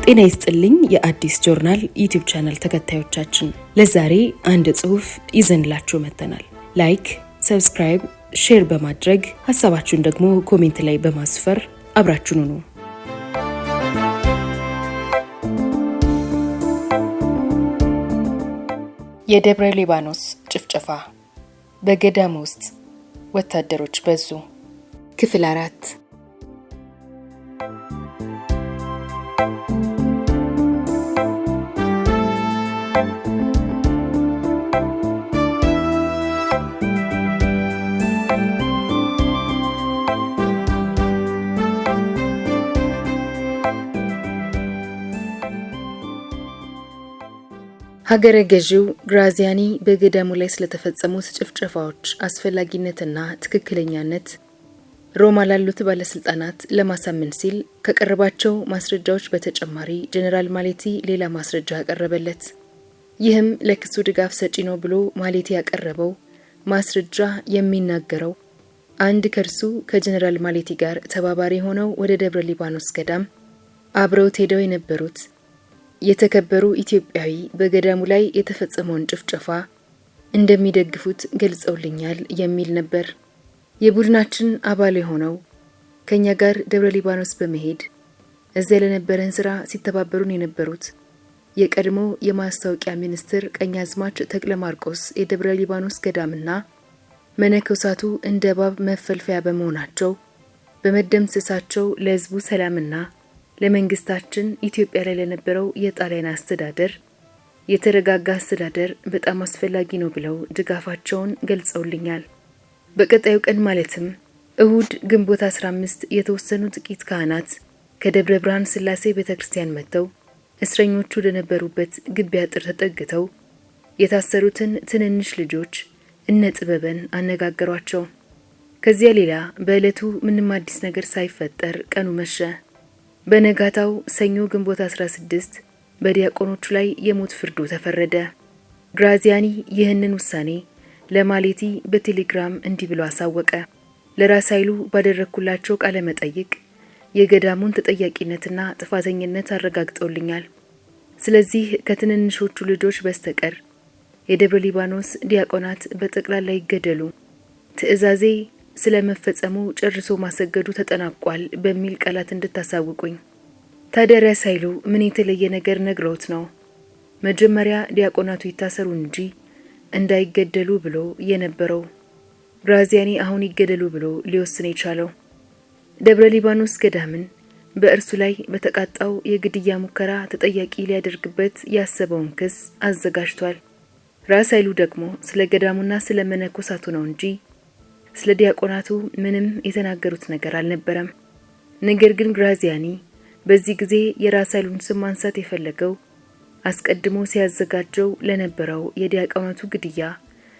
ጤና ይስጥልኝ የአዲስ ጆርናል ዩቲዩብ ቻናል ተከታዮቻችን፣ ለዛሬ አንድ ጽሑፍ ይዘንላችሁ መጥተናል። ላይክ፣ ሰብስክራይብ፣ ሼር በማድረግ ሀሳባችሁን ደግሞ ኮሜንት ላይ በማስፈር አብራችሁን ሁኑ። የደብረ ሊባኖስ ጭፍጨፋ፣ በገዳም ውስጥ ወታደሮች በዙ። ክፍል 4። ሀገረ ገዢው ግራዚያኒ በገዳሙ ላይ ስለተፈጸሙት ጭፍጨፋዎች አስፈላጊነትና ትክክለኛነት ሮማ ላሉት ባለስልጣናት ለማሳመን ሲል ከቀረባቸው ማስረጃዎች በተጨማሪ ጀነራል ማሌቲ ሌላ ማስረጃ ያቀረበለት። ይህም ለክሱ ድጋፍ ሰጪ ነው ብሎ ማሌቲ ያቀረበው ማስረጃ የሚናገረው አንድ ከርሱ ከጀነራል ማሌቲ ጋር ተባባሪ ሆነው ወደ ደብረ ሊባኖስ ገዳም አብረውት ሄደው የነበሩት የተከበሩ ኢትዮጵያዊ በገዳሙ ላይ የተፈጸመውን ጭፍጨፋ እንደሚደግፉት ገልጸውልኛል የሚል ነበር። የቡድናችን አባል የሆነው ከኛ ጋር ደብረ ሊባኖስ በመሄድ እዚያ ለነበረን ስራ ሲተባበሩን የነበሩት የቀድሞ የማስታወቂያ ሚኒስትር ቀኛዝማች ተክለ ማርቆስ የደብረ ሊባኖስ ገዳምና መነኮሳቱ እንደ እባብ መፈልፈያ በመሆናቸው በመደምሰሳቸው ለሕዝቡ ሰላምና ለመንግስታችን ኢትዮጵያ ላይ ለነበረው የጣሊያን አስተዳደር የተረጋጋ አስተዳደር በጣም አስፈላጊ ነው ብለው ድጋፋቸውን ገልጸውልኛል። በቀጣዩ ቀን ማለትም እሁድ ግንቦት 15 የተወሰኑ ጥቂት ካህናት ከደብረ ብርሃን ስላሴ ቤተክርስቲያን መጥተው እስረኞቹ ለነበሩበት ግቢ አጥር ተጠግተው የታሰሩትን ትንንሽ ልጆች እነ ጥበበን አነጋገሯቸው። ከዚያ ሌላ በዕለቱ ምንም አዲስ ነገር ሳይፈጠር ቀኑ መሸ። በነጋታው ሰኞ ግንቦት 16 በዲያቆኖቹ ላይ የሞት ፍርዱ ተፈረደ። ግራዚያኒ ይህንን ውሳኔ ለማሌቲ በቴሌግራም እንዲህ ብሎ አሳወቀ። ለራስ ኃይሉ ባደረኩላቸው ቃለ መጠይቅ የገዳሙን ተጠያቂነትና ጥፋተኝነት አረጋግጠውልኛል። ስለዚህ ከትንንሾቹ ልጆች በስተቀር የደብረ ሊባኖስ ዲያቆናት በጠቅላላ ይገደሉ፣ ትዕዛዜ ስለመፈጸሙ ጨርሶ ማሰገዱ ተጠናቋል በሚል ቃላት እንድታሳውቁኝ። ታዲያ ራስ ኃይሉ ምን የተለየ ነገር ነግረውት ነው መጀመሪያ ዲያቆናቱ ይታሰሩ እንጂ እንዳይገደሉ ብሎ የነበረው? ግራዚያኒ አሁን ይገደሉ ብሎ ሊወስን የቻለው? ደብረ ሊባኖስ ገዳምን በእርሱ ላይ በተቃጣው የግድያ ሙከራ ተጠያቂ ሊያደርግበት ያሰበውን ክስ አዘጋጅቷል። ራስ ኃይሉ ደግሞ ስለ ገዳሙና ስለ መነኮሳቱ ነው እንጂ ስለ ዲያቆናቱ ምንም የተናገሩት ነገር አልነበረም። ነገር ግን ግራዚያኒ በዚህ ጊዜ የራስ ኃይሉን ስም ማንሳት የፈለገው አስቀድሞ ሲያዘጋጀው ለነበረው የዲያቆናቱ ግድያ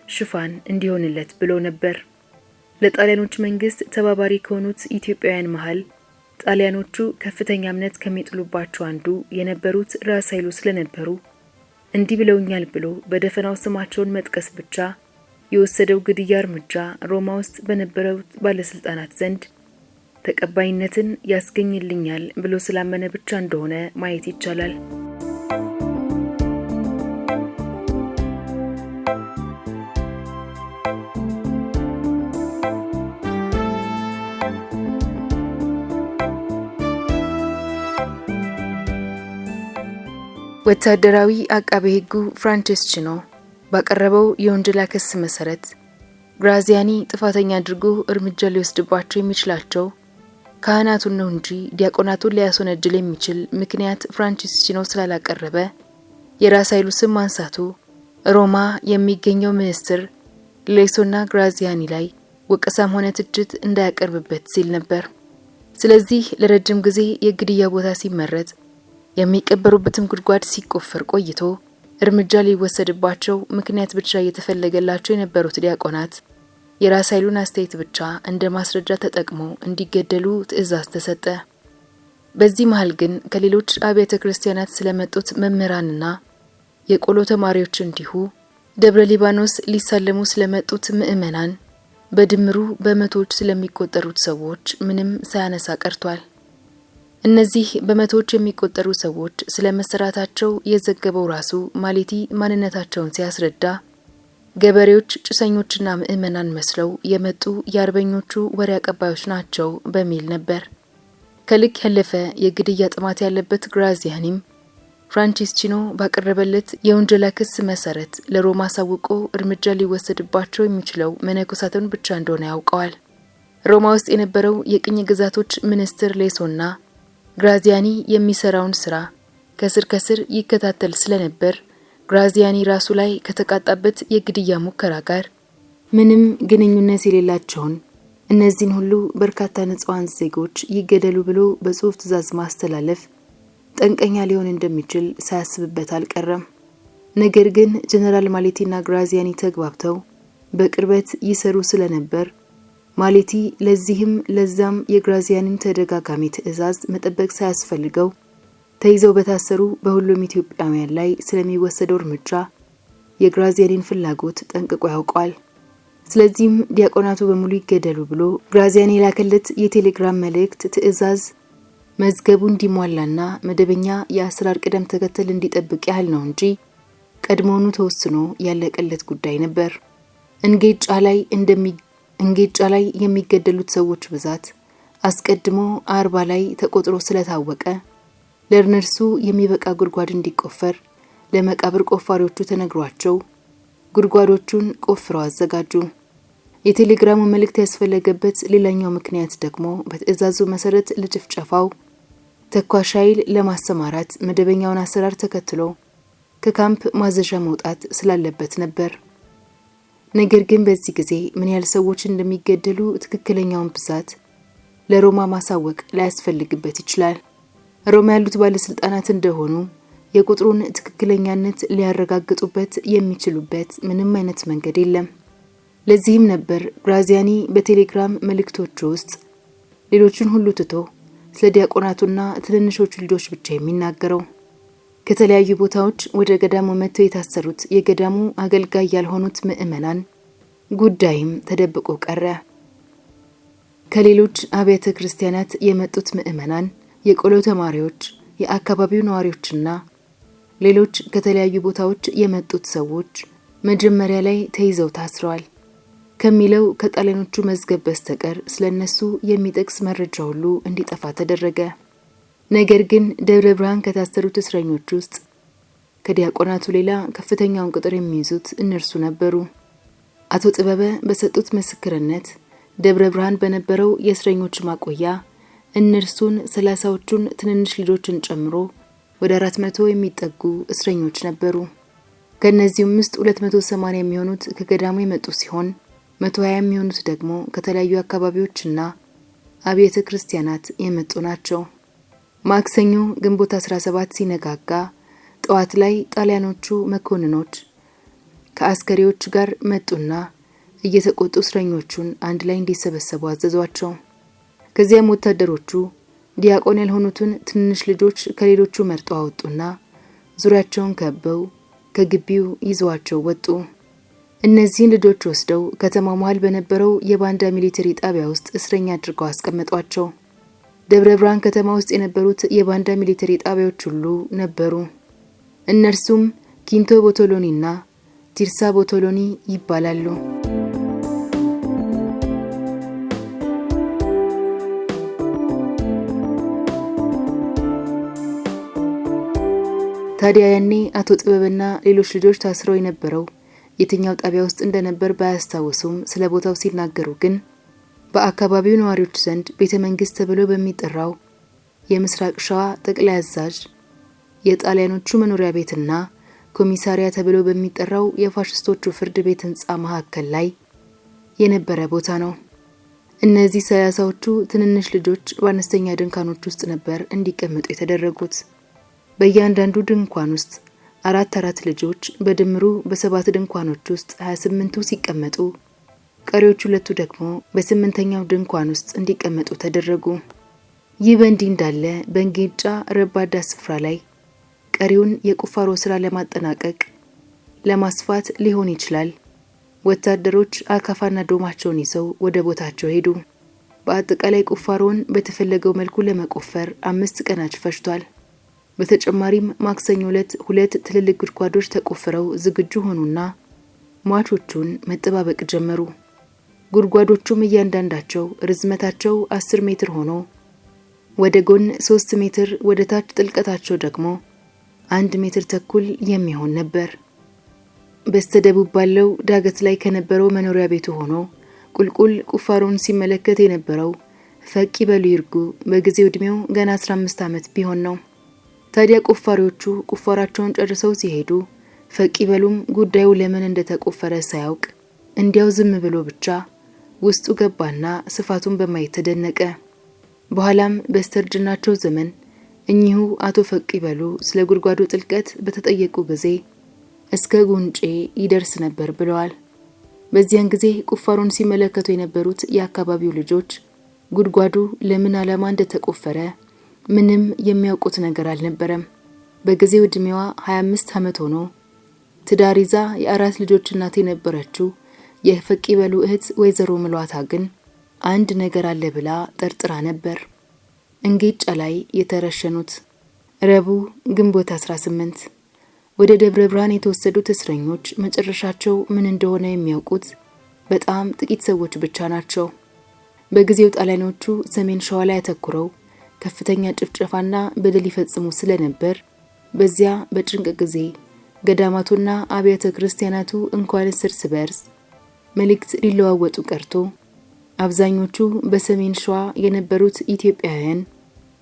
ሽፋን እንዲሆንለት ብሎ ነበር። ለጣሊያኖች መንግስት ተባባሪ ከሆኑት ኢትዮጵያውያን መሃል ጣሊያኖቹ ከፍተኛ እምነት ከሚጥሉባቸው አንዱ የነበሩት ራስ ኃይሉ ስለነበሩ እንዲህ ብለውኛል ብሎ በደፈናው ስማቸውን መጥቀስ ብቻ የወሰደው ግድያ እርምጃ ሮማ ውስጥ በነበረው ባለስልጣናት ዘንድ ተቀባይነትን ያስገኝልኛል ብሎ ስላመነ ብቻ እንደሆነ ማየት ይቻላል። ወታደራዊ አቃቤ ሕጉ ፍራንቼስቺኖ ባቀረበው የወንጀል ክስ መሰረት ግራዚያኒ ጥፋተኛ አድርጎ እርምጃ ሊወስድባቸው የሚችላቸው ካህናቱን ነው እንጂ ዲያቆናቱን ሊያስወነጅል የሚችል ምክንያት ፍራንቼስቺኖ ስላላቀረበ የራስ ኃይሉ ስም ማንሳቱ ሮማ የሚገኘው ሚኒስትር ሌሶና ግራዚያኒ ላይ ወቀሳም ሆነ ትችት እንዳያቀርብበት ሲል ነበር። ስለዚህ ለረጅም ጊዜ የግድያ ቦታ ሲመረጥ የሚቀበሩበትም ጉድጓድ ሲቆፈር ቆይቶ እርምጃ ሊወሰድባቸው ምክንያት ብቻ እየተፈለገላቸው የነበሩት ዲያቆናት የራስ ኃይሉን አስተያየት ብቻ እንደ ማስረጃ ተጠቅመው እንዲገደሉ ትዕዛዝ ተሰጠ። በዚህ መሃል ግን ከሌሎች አብያተ ክርስቲያናት ስለመጡት መምህራንና የቆሎ ተማሪዎች እንዲሁ ደብረ ሊባኖስ ሊሳለሙ ስለመጡት ምዕመናን በድምሩ በመቶዎች ስለሚቆጠሩት ሰዎች ምንም ሳያነሳ ቀርቷል። እነዚህ በመቶዎች የሚቆጠሩ ሰዎች ስለ መሰራታቸው የዘገበው ራሱ ማሌቲ ማንነታቸውን ሲያስረዳ ገበሬዎች፣ ጭሰኞችና ምዕመናን መስለው የመጡ የአርበኞቹ ወሬ አቀባዮች ናቸው በሚል ነበር። ከልክ ያለፈ የግድያ ጥማት ያለበት ግራዚያኒም ፍራንቼስቺኖ ባቀረበለት የወንጀላ ክስ መሰረት ለሮማ አሳውቆ እርምጃ ሊወሰድባቸው የሚችለው መነኮሳቱን ብቻ እንደሆነ ያውቀዋል። ሮማ ውስጥ የነበረው የቅኝ ግዛቶች ሚኒስትር ሌሶና ግራዚያኒ የሚሰራውን ስራ ከስር ከስር ይከታተል ስለነበር ግራዚያኒ ራሱ ላይ ከተቃጣበት የግድያ ሙከራ ጋር ምንም ግንኙነት የሌላቸውን እነዚህን ሁሉ በርካታ ንጹሃን ዜጎች ይገደሉ ብሎ በጽሑፍ ትዕዛዝ ማስተላለፍ ጠንቀኛ ሊሆን እንደሚችል ሳያስብበት አልቀረም። ነገር ግን ጀነራል ማሌቲና ግራዚያኒ ተግባብተው በቅርበት ይሰሩ ስለነበር ማሌቲ ለዚህም ለዛም የግራዚያኒን ተደጋጋሚ ትዕዛዝ መጠበቅ ሳያስፈልገው ተይዘው በታሰሩ በሁሉም ኢትዮጵያውያን ላይ ስለሚወሰደው እርምጃ የግራዚያኒን ፍላጎት ጠንቅቆ ያውቃል። ስለዚህም ዲያቆናቱ በሙሉ ይገደሉ ብሎ ግራዚያኒ ላከለት የቴሌግራም መልእክት ትዕዛዝ መዝገቡ እንዲሟላና መደበኛ የአሰራር ቅደም ተከተል እንዲጠብቅ ያህል ነው እንጂ ቀድሞውኑ ተወስኖ ያለቀለት ጉዳይ ነበር። እንጌጫ ላይ የሚገደሉት ሰዎች ብዛት አስቀድሞ 40 ላይ ተቆጥሮ ስለታወቀ ለእነርሱ የሚበቃ ጉድጓድ እንዲቆፈር ለመቃብር ቆፋሪዎቹ ተነግሯቸው ጉድጓዶቹን ቆፍረው አዘጋጁ። የቴሌግራሙ መልእክት ያስፈለገበት ሌላኛው ምክንያት ደግሞ በትዕዛዙ መሰረት ለጭፍጨፋው ተኳሽ ኃይል ለማሰማራት መደበኛውን አሰራር ተከትሎ ከካምፕ ማዘዣ መውጣት ስላለበት ነበር። ነገር ግን በዚህ ጊዜ ምን ያህል ሰዎች እንደሚገደሉ ትክክለኛውን ብዛት ለሮማ ማሳወቅ ላያስፈልግበት ይችላል። ሮማ ያሉት ባለስልጣናት እንደሆኑ የቁጥሩን ትክክለኛነት ሊያረጋግጡበት የሚችሉበት ምንም አይነት መንገድ የለም። ለዚህም ነበር ግራዚያኒ በቴሌግራም መልእክቶቹ ውስጥ ሌሎችን ሁሉ ትቶ ስለ ዲያቆናቱና ትንንሾቹ ልጆች ብቻ የሚናገረው። ከተለያዩ ቦታዎች ወደ ገዳሙ መጥተው የታሰሩት የገዳሙ አገልጋይ ያልሆኑት ምዕመናን ጉዳይም ተደብቆ ቀረ። ከሌሎች አብያተ ክርስቲያናት የመጡት ምዕመናን፣ የቆሎ ተማሪዎች፣ የአካባቢው ነዋሪዎችና ሌሎች ከተለያዩ ቦታዎች የመጡት ሰዎች መጀመሪያ ላይ ተይዘው ታስረዋል ከሚለው ከጣሊያኖቹ መዝገብ በስተቀር ስለነሱ የሚጠቅስ መረጃ ሁሉ እንዲጠፋ ተደረገ። ነገር ግን ደብረ ብርሃን ከታሰሩት እስረኞች ውስጥ ከዲያቆናቱ ሌላ ከፍተኛውን ቁጥር የሚይዙት እነርሱ ነበሩ። አቶ ጥበበ በሰጡት ምስክርነት ደብረ ብርሃን በነበረው የእስረኞች ማቆያ እነርሱን 30ዎቹን ትንንሽ ልጆችን ጨምሮ ወደ 400 የሚጠጉ እስረኞች ነበሩ። ከነዚህም ውስጥ 280 የሚሆኑት ከገዳሙ የመጡ ሲሆን 120 የሚሆኑት ደግሞ ከተለያዩ አካባቢዎችና አብያተ ክርስቲያናት የመጡ ናቸው። ማክሰኞ ግንቦት 17 ሲነጋጋ ጠዋት ላይ ጣሊያኖቹ መኮንኖች ከአስከሪዎች ጋር መጡና እየተቆጡ እስረኞቹን አንድ ላይ እንዲሰበሰቡ አዘዟቸው። ከዚያም ወታደሮቹ ዲያቆን ያልሆኑትን ትንንሽ ልጆች ከሌሎቹ መርጠው አወጡና ዙሪያቸውን ከበው ከግቢው ይዘዋቸው ወጡ። እነዚህን ልጆች ወስደው ከተማው መሃል በነበረው የባንዳ ሚሊተሪ ጣቢያ ውስጥ እስረኛ አድርገው አስቀመጧቸው። ደብረ ብርሃን ከተማ ውስጥ የነበሩት የባንዳ ሚሊተሪ ጣቢያዎች ሁሉ ነበሩ። እነርሱም ኪንቶ ቦቶሎኒና ቲርሳ ቦቶሎኒ ይባላሉ። ታዲያ ያኔ አቶ ጥበብና ሌሎች ልጆች ታስረው የነበረው የትኛው ጣቢያ ውስጥ እንደነበር ባያስታውሱም ስለ ቦታው ሲናገሩ ግን በአካባቢው ነዋሪዎች ዘንድ ቤተ መንግስት ተብሎ በሚጠራው የምስራቅ ሸዋ ጠቅላይ አዛዥ የጣሊያኖቹ መኖሪያ ቤትና ኮሚሳሪያ ተብሎ በሚጠራው የፋሽስቶቹ ፍርድ ቤት ህንጻ መካከል ላይ የነበረ ቦታ ነው። እነዚህ 30ዎቹ ትንንሽ ልጆች በአነስተኛ ድንኳኖች ውስጥ ነበር እንዲቀመጡ የተደረጉት። በእያንዳንዱ ድንኳን ውስጥ አራት ልጆች በድምሩ በ7 ድንኳኖች ውስጥ 28ቱ ሲቀመጡ ቀሪዎቹ 2 ደግሞ በ8ኛው ድንኳን ውስጥ እንዲቀመጡ ተደረጉ። ይህ በእንዲህ እንዳለ በእንጌጫ ረባዳ ስፍራ ላይ ቀሪውን የቁፋሮ ስራ ለማጠናቀቅ ለማስፋት ሊሆን ይችላል ወታደሮች አካፋና ዶማቸውን ይዘው ወደ ቦታቸው ሄዱ። በአጠቃላይ ቁፋሮውን በተፈለገው መልኩ ለመቆፈር 5 ቀናት ፈጅቷል። በተጨማሪም ማክሰኞ ዕለት 2 ትልልቅ ጉድጓዶች ተቆፍረው ዝግጁ ሆኑና ሟቾቹን መጠባበቅ ጀመሩ። ጉድጓዶቹም እያንዳንዳቸው ርዝመታቸው 10 ሜትር ሆኖ ወደ ጎን 3 ሜትር፣ ወደ ታች ጥልቀታቸው ደግሞ 1 ሜትር ተኩል የሚሆን ነበር። በስተደቡብ ባለው ዳገት ላይ ከነበረው መኖሪያ ቤቱ ሆኖ ቁልቁል ቁፋሮውን ሲመለከት የነበረው ፈቂ በሉ ይርጉ በጊዜው ዕድሜው ገና 15 ዓመት ቢሆን ነው። ታዲያ ቆፋሪዎቹ ቁፋራቸውን ጨርሰው ሲሄዱ ፈቂ በሉም ጉዳዩ ለምን እንደተቆፈረ ሳያውቅ እንዲያው ዝም ብሎ ብቻ ውስጡ ገባና ስፋቱን በማየት ተደነቀ። በኋላም በስተርጅናቸው ዘመን እኚሁ አቶ ፈቂ በሉ ስለ ጉድጓዱ ጥልቀት በተጠየቁ ጊዜ እስከ ጉንጬ ይደርስ ነበር ብለዋል። በዚያን ጊዜ ቁፋሮን ሲመለከቱ የነበሩት የአካባቢው ልጆች ጉድጓዱ ለምን ዓላማ እንደተቆፈረ ምንም የሚያውቁት ነገር አልነበረም። በጊዜው ዕድሜዋ 25 ዓመት ሆኖ ትዳር ይዛ የ4 ልጆች እናት የነበረችው የፈቂ በሉ እህት ወይዘሮ ምሏታ ግን አንድ ነገር አለ ብላ ጠርጥራ ነበር። እንጌጫ ላይ የተረሸኑት ረቡዕ ግንቦት 18 ወደ ደብረ ብርሃን የተወሰዱት እስረኞች መጨረሻቸው ምን እንደሆነ የሚያውቁት በጣም ጥቂት ሰዎች ብቻ ናቸው። በጊዜው ጣሊያኖቹ ሰሜን ሸዋ ላይ አተኩረው ከፍተኛ ጭፍጨፋና በደል ይፈጽሙ ስለነበር በዚያ በጭንቅ ጊዜ ገዳማቱና አብያተ ክርስቲያናቱ እንኳንስ እርስ በርስ መልእክት ሊለዋወጡ ቀርቶ አብዛኞቹ በሰሜን ሸዋ የነበሩት ኢትዮጵያውያን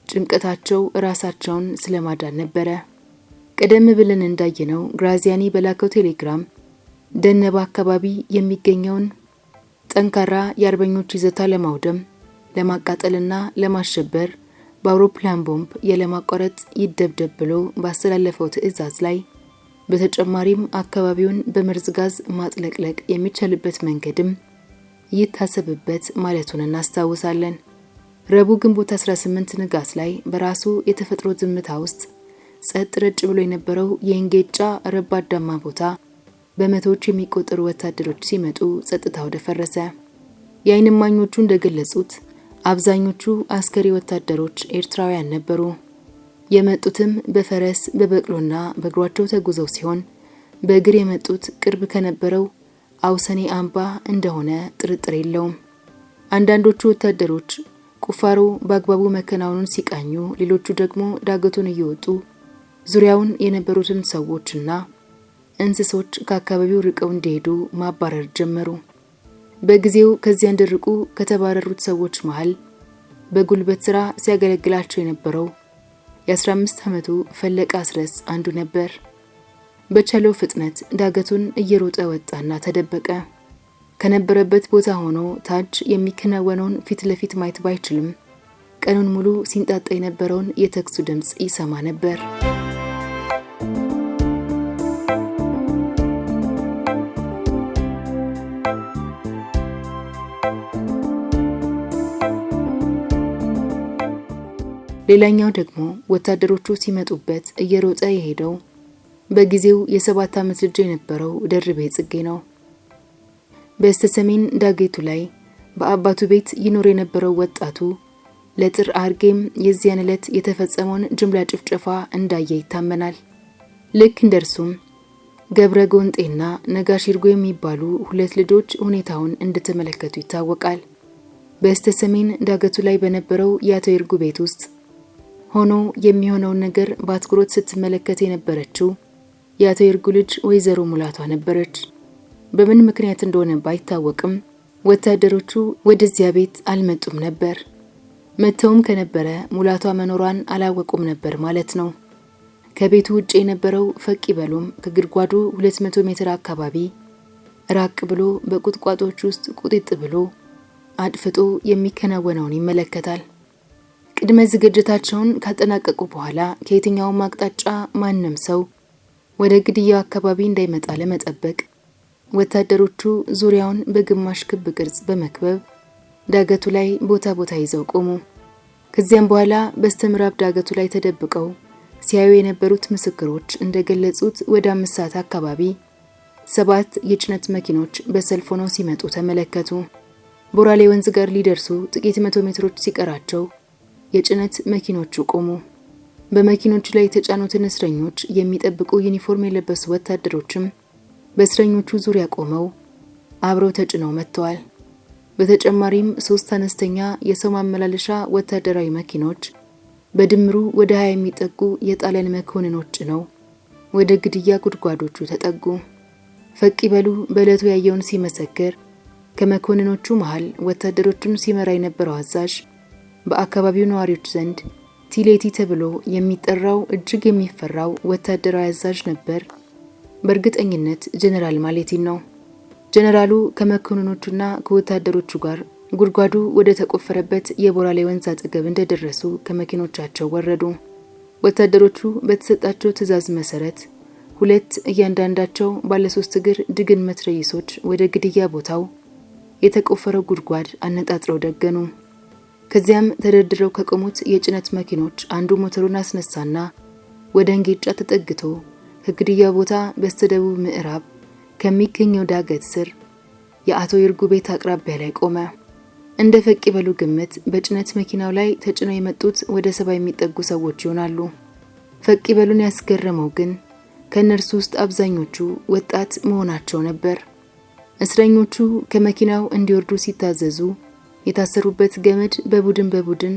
ጭንቀታቸው ራሳቸውን ስለማዳን ነበረ። ቀደም ብለን እንዳየነው ግራዚያኒ በላከው ቴሌግራም ደነባ አካባቢ የሚገኘውን ጠንካራ የአርበኞች ይዘታ ለማውደም፣ ለማቃጠልና ለማሸበር በአውሮፕላን ቦምብ ያለማቋረጥ ይደብደብ ብሎ ባስተላለፈው ትዕዛዝ ላይ በተጨማሪም አካባቢውን በመርዝ ጋዝ ማጥለቅለቅ የሚቻልበት መንገድም ይታሰብበት ማለቱን እናስታውሳለን። ረቡዕ ግንቦት 18 ንጋት ላይ በራሱ የተፈጥሮ ዝምታ ውስጥ ጸጥ ረጭ ብሎ የነበረው የእንጌጫ ረባዳማ ቦታ በመቶዎች የሚቆጠሩ ወታደሮች ሲመጡ ጸጥታው ደፈረሰ። የዓይን እማኞቹ እንደገለጹት አብዛኞቹ አስከሪ ወታደሮች ኤርትራውያን ነበሩ። የመጡትም በፈረስ በበቅሎና በእግሯቸው ተጉዘው ሲሆን በእግር የመጡት ቅርብ ከነበረው አውሰኔ አምባ እንደሆነ ጥርጥር የለውም። አንዳንዶቹ ወታደሮች ቁፋሮ በአግባቡ መከናወኑን ሲቃኙ፣ ሌሎቹ ደግሞ ዳገቱን እየወጡ ዙሪያውን የነበሩትን ሰዎችና እንስሶች ከአካባቢው ርቀው እንዲሄዱ ማባረር ጀመሩ። በጊዜው ከዚያ እንዲርቁ ከተባረሩት ሰዎች መሃል በጉልበት ሥራ ሲያገለግላቸው የነበረው የ15 ዓመቱ ፈለቀ አስረስ አንዱ ነበር። በቻለው ፍጥነት ዳገቱን እየሮጠ ወጣና ተደበቀ። ከነበረበት ቦታ ሆኖ ታች የሚከናወነውን ፊት ለፊት ማየት ባይችልም ቀኑን ሙሉ ሲንጣጣ የነበረውን የተኩስ ድምፅ ይሰማ ነበር። ሌላኛው ደግሞ ወታደሮቹ ሲመጡበት እየሮጠ የሄደው በጊዜው የ7 ዓመት ልጅ የነበረው ደርቤ ጽጌ ነው። በስተሰሜን ዳገቱ ላይ በአባቱ ቤት ይኖር የነበረው ወጣቱ ለጥር አርጌም የዚያን ዕለት የተፈጸመውን ጅምላ ጭፍጨፋ እንዳየ ይታመናል። ልክ እንደርሱም ገብረ ጎንጤና ነጋሽ ይርጎ የሚባሉ 2 ልጆች ሁኔታውን እንደተመለከቱ ይታወቃል። በስተሰሜን ዳገቱ ላይ በነበረው የአቶ ይርጉ ቤት ውስጥ ሆኖ የሚሆነውን ነገር በአትኩሮት ስትመለከት የነበረችው የአቶ ይርጉ ልጅ ወይዘሮ ሙላቷ ነበረች። በምን ምክንያት እንደሆነ ባይታወቅም ወታደሮቹ ወደዚያ ቤት አልመጡም ነበር። መተውም ከነበረ ሙላቷ መኖሯን አላወቁም ነበር ማለት ነው። ከቤቱ ውጭ የነበረው ፈቂ በሉም ከግድጓዱ 200 ሜትር አካባቢ ራቅ ብሎ በቁጥቋጦች ውስጥ ቁጥጥ ብሎ አድፍጦ የሚከናወነውን ይመለከታል። ቅድመ ዝግጅታቸውን ካጠናቀቁ በኋላ ከየትኛውም አቅጣጫ ማንም ሰው ወደ ግድያው አካባቢ እንዳይመጣ ለመጠበቅ ወታደሮቹ ዙሪያውን በግማሽ ክብ ቅርጽ በመክበብ ዳገቱ ላይ ቦታ ቦታ ይዘው ቆሙ። ከዚያም በኋላ በስተምዕራብ ዳገቱ ላይ ተደብቀው ሲያዩ የነበሩት ምስክሮች እንደገለጹት ወደ 5 ሰዓት አካባቢ 7 የጭነት መኪኖች በሰልፍ ሆነው ሲመጡ ተመለከቱ። ቦራሌ ወንዝ ጋር ሊደርሱ ጥቂት 100 ሜትሮች ሲቀራቸው የጭነት መኪኖቹ ቆሙ። በመኪኖቹ ላይ የተጫኑትን እስረኞች የሚጠብቁ ዩኒፎርም የለበሱ ወታደሮችም በእስረኞቹ ዙሪያ ቆመው አብረው ተጭነው መጥተዋል። በተጨማሪም 3 አነስተኛ የሰው ማመላለሻ ወታደራዊ መኪኖች በድምሩ ወደ 20 የሚጠጉ የጣሊያን መኮንኖች ነው ወደ ግድያ ጉድጓዶቹ ተጠጉ። ፈቂበሉ በዕለቱ ያየውን ሲመሰክር ከመኮንኖቹ መሃል ወታደሮቹን ሲመራ የነበረው አዛዥ በአካባቢው ነዋሪዎች ዘንድ ቲሌቲ ተብሎ የሚጠራው እጅግ የሚፈራው ወታደራዊ አዛዥ ነበር። በእርግጠኝነት ጀነራል ማሌቲን ነው። ጀነራሉ ከመኮንኖቹና ከወታደሮቹ ጋር ጉድጓዱ ወደ ተቆፈረበት የቦራሌ ወንዝ አጠገብ እንደደረሱ ከመኪኖቻቸው ወረዱ። ወታደሮቹ በተሰጣቸው ትዕዛዝ መሰረት 2 እያንዳንዳቸው ባለ 3 እግር ድግን መትረየሶች ወደ ግድያ ቦታው የተቆፈረው ጉድጓድ አነጣጥረው ደገኑ። ከዚያም ተደርድረው ከቆሙት የጭነት መኪኖች አንዱ ሞተሩን አስነሳና ወደ እንጌጫ ተጠግቶ ከግድያ ቦታ በስተደቡብ ምዕራብ ከሚገኘው ዳገት ስር የአቶ ይርጉ ቤት አቅራቢያ ላይ ቆመ። እንደ ፈቂበሉ ግምት በጭነት መኪናው ላይ ተጭነው የመጡት ወደ 70 የሚጠጉ ሰዎች ይሆናሉ። ፈቂበሉን ያስገረመው ግን ከነርሱ ውስጥ አብዛኞቹ ወጣት መሆናቸው ነበር። እስረኞቹ ከመኪናው እንዲወርዱ ሲታዘዙ የታሰሩበት ገመድ በቡድን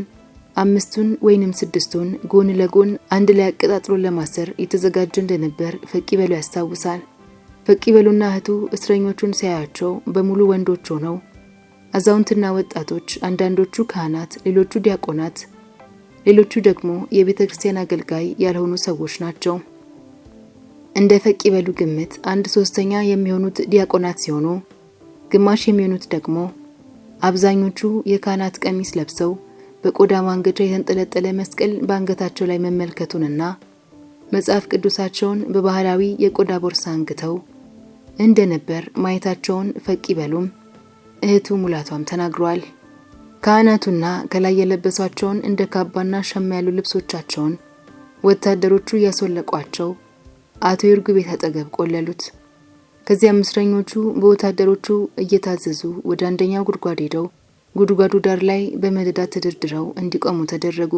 5 ወይንም 6 ጎን ለጎን አንድ ላይ አቀጣጥሎ ለማሰር የተዘጋጀ እንደነበር ፈቂበሉ ያስታውሳል። ፈቂበሉና እህቱ እስረኞቹን ሲያያቸው በሙሉ ወንዶች ሆነው አዛውንትና ወጣቶች፣ አንዳንዶቹ ካህናት፣ ሌሎቹ ዲያቆናት፣ ሌሎቹ ደግሞ የቤተ ክርስቲያን አገልጋይ ያልሆኑ ሰዎች ናቸው። እንደ ፈቂበሉ ግምት 1/3 የሚሆኑት ዲያቆናት ሲሆኑ ግማሽ የሚሆኑት ደግሞ አብዛኞቹ የካህናት ቀሚስ ለብሰው በቆዳ ማንገቻ የተንጠለጠለ መስቀል በአንገታቸው ላይ መመልከቱንና መጽሐፍ ቅዱሳቸውን በባህላዊ የቆዳ ቦርሳ አንግተው እንደነበር ማየታቸውን ፈቂበሉም እህቱ ሙላቷም ተናግሯል። ካህናቱና ከላይ የለበሷቸውን እንደ ካባና ሸማ ያሉ ልብሶቻቸውን ወታደሮቹ ያስወለቋቸው አቶ ይርጉ ቤት አጠገብ ቆለሉት። ከዚያም እስረኞቹ በወታደሮቹ እየታዘዙ ወደ አንደኛው ጉድጓድ ሄደው ጉድጓዱ ዳር ላይ በመደዳ ተደርድረው እንዲቆሙ ተደረጉ።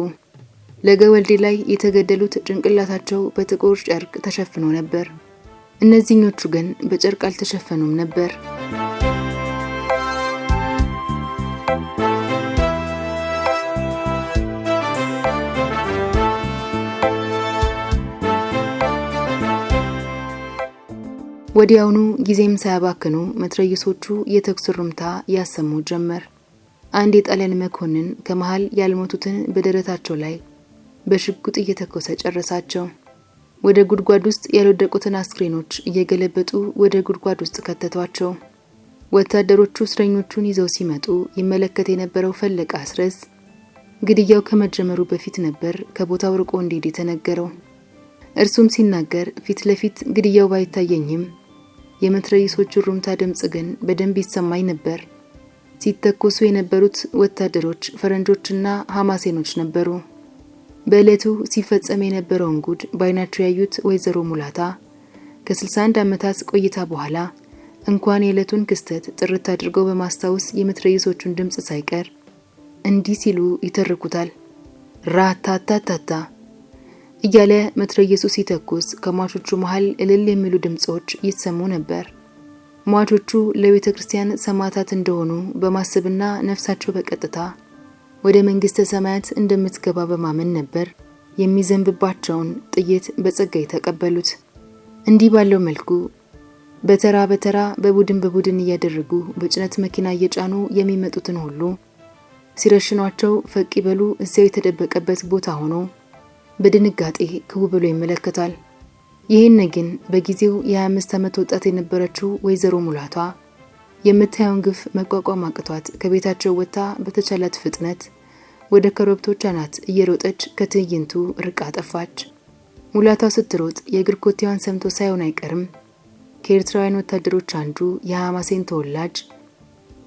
ለገወልዴ ላይ የተገደሉት ጭንቅላታቸው በጥቁር ጨርቅ ተሸፍኖ ነበር። እነዚህኞቹ ግን በጨርቅ አልተሸፈኑም ነበር። ወዲያውኑ ጊዜም ሳያባክኑ መትረየሶቹ የተኩስ ሩምታ ያሰሙ ጀመር። አንድ የጣሊያን መኮንን ከመሃል ያልሞቱትን በደረታቸው ላይ በሽጉጥ እየተኮሰ ጨረሳቸው። ወደ ጉድጓድ ውስጥ ያልወደቁትን አስክሬኖች እየገለበጡ ወደ ጉድጓድ ውስጥ ከተቷቸው። ወታደሮቹ እስረኞቹን ይዘው ሲመጡ ይመለከት የነበረው ፈለቀ አስረስ ግድያው ከመጀመሩ በፊት ነበር ከቦታው ርቆ እንዲሄድ የተነገረው። እርሱም ሲናገር ፊት ለፊት ግድያው ባይታየኝም የመትረየሶቹ ሩምታ ድምጽ ግን በደንብ ይሰማኝ ነበር። ሲተኮሱ የነበሩት ወታደሮች ፈረንጆችና ሐማሴኖች ነበሩ። በዕለቱ ሲፈጸም የነበረውን ጉድ ባይናቸው ያዩት ወይዘሮ ሙላታ ከ61 ዓመታት ቆይታ በኋላ እንኳን የዕለቱን ክስተት ጥርት አድርገው በማስታወስ የመትረየሶቹን ድምጽ ሳይቀር እንዲህ ሲሉ ይተርኩታል። ራታታታታ እያለ መትረየሱ ሲተኩስ ከሟቾቹ መሃል እልል የሚሉ ድምጾች ይሰሙ ነበር። ሟቾቹ ለቤተ ክርስቲያን ሰማዕታት እንደሆኑ በማሰብና ነፍሳቸው በቀጥታ ወደ መንግስተ ሰማያት እንደምትገባ በማመን ነበር የሚዘንብባቸውን ጥይት በጸጋ የተቀበሉት። እንዲህ ባለው መልኩ በተራ በቡድን እያደረጉ በጭነት መኪና እየጫኑ የሚመጡትን ሁሉ ሲረሽኗቸው ፈቂበሉ እዚያው የተደበቀበት ቦታ ሆኖ በድንጋጤ ክው ብሎ ይመለከታል። ይህን ግን በጊዜው የ25 ዓመት ወጣት የነበረችው ወይዘሮ ሙላቷ የምታየውን ግፍ መቋቋም አቅቷት ከቤታቸው ወጥታ በተቻላት ፍጥነት ወደ ኮረብቶች አናት እየሮጠች ከትዕይንቱ ርቃ ጠፋች። ሙላቷ ስትሮጥ የእግር ኮቴዋን ሰምቶ ሳይሆን አይቀርም ከኤርትራውያን ወታደሮች አንዱ የሐማሴን ተወላጅ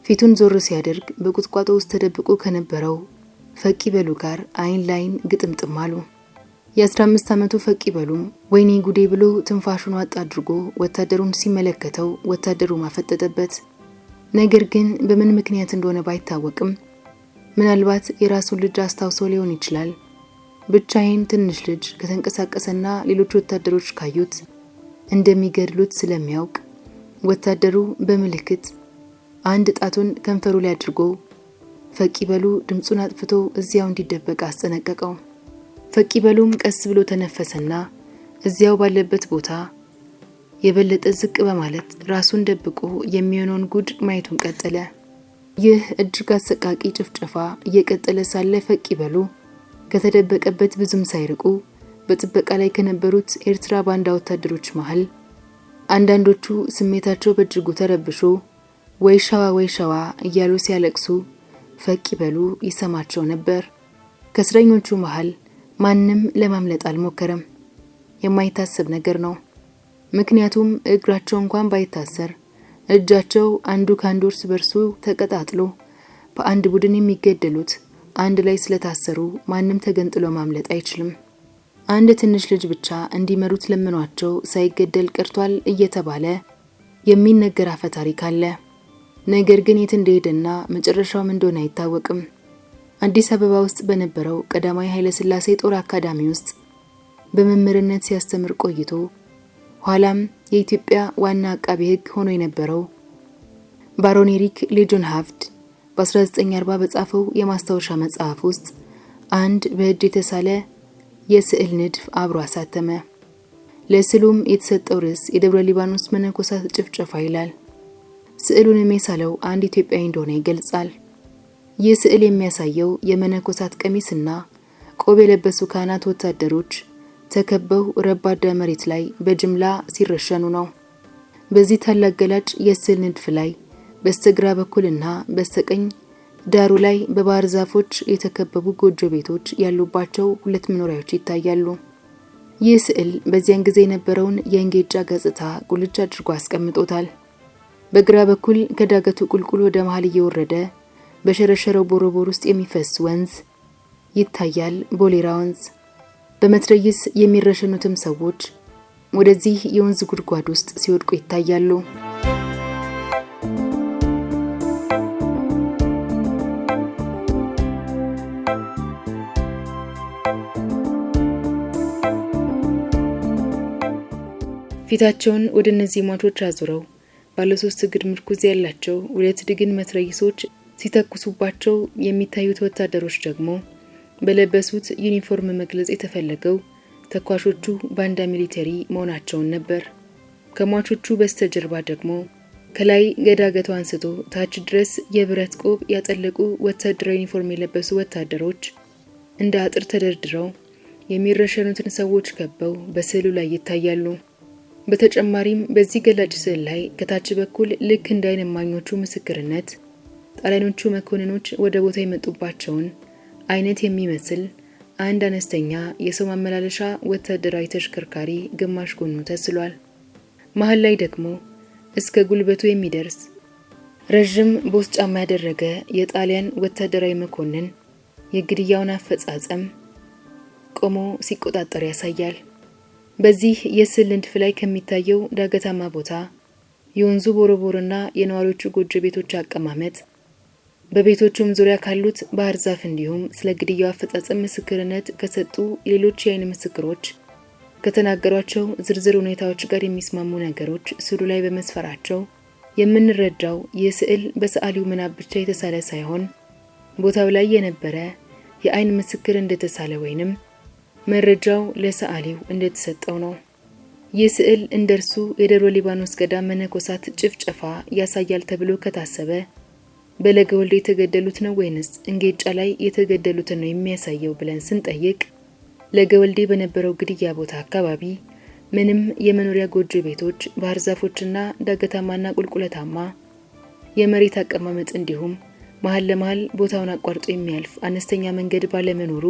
ፊቱን ዞር ሲያደርግ በቁጥቋጦ ውስጥ ተደብቆ ከነበረው ፈቂበሉ ጋር አይን ላይን ግጥምጥም አሉ። የ15 ዓመቱ ፈቂበሉም ወይኔ ጉዴ ብሎ ትንፋሹን ዋጥ አድርጎ ወታደሩን ሲመለከተው ወታደሩ ማፈጠጠበት። ነገር ግን በምን ምክንያት እንደሆነ ባይታወቅም ምናልባት የራሱን ልጅ አስታውሶ ሊሆን ይችላል። ብቻዬን ትንሽ ልጅ ከተንቀሳቀሰና ሌሎች ወታደሮች ካዩት እንደሚገድሉት ስለሚያውቅ ወታደሩ በምልክት አንድ ጣቱን ከንፈሩ ላይ አድርጎ ፈቂበሉ ድምጹን አጥፍቶ እዚያው እንዲደበቅ አስጠነቀቀው። ፈቂበሉም ቀስ ብሎ ተነፈሰና እዚያው ባለበት ቦታ የበለጠ ዝቅ በማለት ራሱን ደብቆ የሚሆነውን ጉድ ማየቱን ቀጠለ። ይህ እጅግ አሰቃቂ ጭፍጨፋ እየቀጠለ ሳለ ፈቂበሉ ከተደበቀበት ብዙም ሳይርቁ በጥበቃ ላይ ከነበሩት ኤርትራ ባንዳ ወታደሮች መሃል አንዳንዶቹ ስሜታቸው በእጅጉ ተረብሾ ወይ ሸዋ እያሉ ሲያለቅሱ ፈቂበሉ ይሰማቸው ነበር። ከእስረኞቹ መሃል ማንም ለማምለጥ አልሞከረም። የማይታሰብ ነገር ነው። ምክንያቱም እግራቸው እንኳን ባይታሰር እጃቸው አንዱ ካንዱ እርስ በርሱ ተቀጣጥሎ በአንድ ቡድን የሚገደሉት አንድ ላይ ስለታሰሩ ማንም ተገንጥሎ ማምለጥ አይችልም። አንድ ትንሽ ልጅ ብቻ እንዲመሩት ለምኗቸው ሳይገደል ቀርቷል እየተባለ የሚነገር አፈ ታሪክ አለ። ነገር ግን የት እንደሄደና መጨረሻው ምን እንደሆነ አይታወቅም። አዲስ አበባ ውስጥ በነበረው ቀዳማዊ ኃይለ ሥላሴ ጦር አካዳሚ ውስጥ በመምህርነት ሲያስተምር ቆይቶ ኋላም የኢትዮጵያ ዋና አቃቤ ሕግ ሆኖ የነበረው ባሮን ኤሪክ ሌጆንሃፍት በ1940 በጻፈው የማስታወሻ መጽሐፍ ውስጥ አንድ በእጅ የተሳለ የስዕል ንድፍ አብሮ አሳተመ። ለስዕሉም የተሰጠው ርዕስ የደብረ ሊባኖስ መነኮሳት ጭፍጨፋ ይላል። ስዕሉን የሳለው አንድ ኢትዮጵያዊ እንደሆነ ይገልጻል። ይህ ስዕል የሚያሳየው የመነኮሳት ቀሚስና ቆብ የለበሱ ካህናት ወታደሮች ተከበው ረባዳ መሬት ላይ በጅምላ ሲረሸኑ ነው። በዚህ ታላቅ ገላጭ የስዕል ንድፍ ላይ በስተግራ በኩልና በስተቀኝ ዳሩ ላይ በባህር ዛፎች የተከበቡ ጎጆ ቤቶች ያሉባቸው ሁለት መኖሪያዎች ይታያሉ። ይህ ስዕል በዚያን ጊዜ የነበረውን የእንጌጫ ገጽታ ቁልጭ አድርጎ አስቀምጦታል። በግራ በኩል ከዳገቱ ቁልቁል ወደ መሃል እየወረደ በሸረሸረው ቦረቦር ውስጥ የሚፈስ ወንዝ ይታያል። ቦሌራ ወንዝ። በመትረይስ የሚረሸኑትም ሰዎች ወደዚህ የወንዝ ጉድጓድ ውስጥ ሲወድቁ ይታያሉ። ፊታቸውን ወደ እነዚህ ሟቾች አዙረው ባለ 3 እግር ምርኩዝ ያላቸው 2 ድግን መትረይሶች ሲተኩሱባቸው የሚታዩት ወታደሮች ደግሞ በለበሱት ዩኒፎርም መግለጽ የተፈለገው ተኳሾቹ ባንዳ ሚሊተሪ መሆናቸውን ነበር። ከሟቾቹ በስተጀርባ ደግሞ ከላይ ገዳገቱ አንስቶ ታች ድረስ የብረት ቆብ ያጠለቁ ወታደራዊ ዩኒፎርም የለበሱ ወታደሮች እንደ አጥር ተደርድረው የሚረሸኑትን ሰዎች ከበው በስዕሉ ላይ ይታያሉ። በተጨማሪም በዚህ ገላጭ ስዕል ላይ ከታች በኩል ልክ እንደ አይን እማኞቹ ምስክርነት ጣሊያኖቹ መኮንኖች ወደ ቦታ የመጡባቸውን አይነት የሚመስል አንድ አነስተኛ የሰው ማመላለሻ ወታደራዊ ተሽከርካሪ ግማሽ ጎኑ ተስሏል። መሃል ላይ ደግሞ እስከ ጉልበቱ የሚደርስ ረጅም ቦስ ጫማ ያደረገ የጣሊያን ወታደራዊ መኮንን የግድያውን አፈጻጸም ቆሞ ሲቆጣጠር ያሳያል። በዚህ የስዕል ንድፍ ላይ ከሚታየው ዳገታማ ቦታ የወንዙ ቦረቦርና የነዋሪዎቹ ጎጆ ቤቶች አቀማመጥ በቤቶቹም ዙሪያ ካሉት ባህር ዛፍ እንዲሁም ስለ ግድያው አፈጻጸም ምስክርነት ከሰጡ ሌሎች የዓይን ምስክሮች ከተናገሯቸው ዝርዝር ሁኔታዎች ጋር የሚስማሙ ነገሮች ስዕሉ ላይ በመስፈራቸው የምንረዳው ይህ ስዕል በሰዓሊው ምናብ ብቻ የተሳለ ሳይሆን ቦታው ላይ የነበረ የዓይን ምስክር እንደተሳለ ወይንም መረጃው ለሰዓሊው እንደተሰጠው ነው። ይህ ስዕል እንደርሱ የደብረ ሊባኖስ ገዳም መነኮሳት ጭፍጨፋ ያሳያል ተብሎ ከታሰበ በለገ ወልዴ የተገደሉት ነው ወይንስ እንጌጫ ላይ የተገደሉትን ነው የሚያሳየው ብለን ስንጠይቅ ለገ ወልዴ በነበረው ግድያ ቦታ አካባቢ ምንም የመኖሪያ ጎጆ ቤቶች፣ ባህር ዛፎችና ዳገታማና ቁልቁለታማ የመሬት አቀማመጥ እንዲሁም መሃል ለመሃል ቦታውን አቋርጦ የሚያልፍ አነስተኛ መንገድ ባለመኖሩ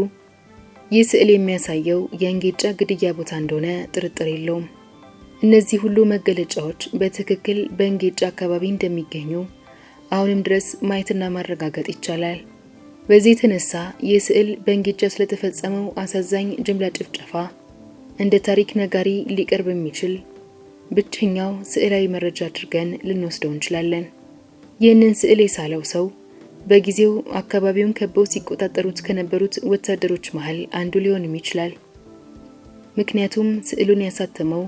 ይህ ስዕል የሚያሳየው የእንጌጫ ግድያ ቦታ እንደሆነ ጥርጥር የለውም። እነዚህ ሁሉ መገለጫዎች በትክክል በእንጌጫ አካባቢ እንደሚገኙ አሁንም ድረስ ማየትና ማረጋገጥ ይቻላል። በዚህ የተነሳ ይህ ስዕል በእንጌጫ ስለተፈጸመው አሳዛኝ ጅምላ ጭፍጨፋ እንደ ታሪክ ነጋሪ ሊቀርብ የሚችል ብቸኛው ስዕላዊ መረጃ አድርገን ልንወስደው እንችላለን። ይህንን ስዕል የሳለው ሰው በጊዜው አካባቢውን ከበው ሲቆጣጠሩት ከነበሩት ወታደሮች መሃል አንዱ ሊሆንም ይችላል። ምክንያቱም ስዕሉን ያሳተመው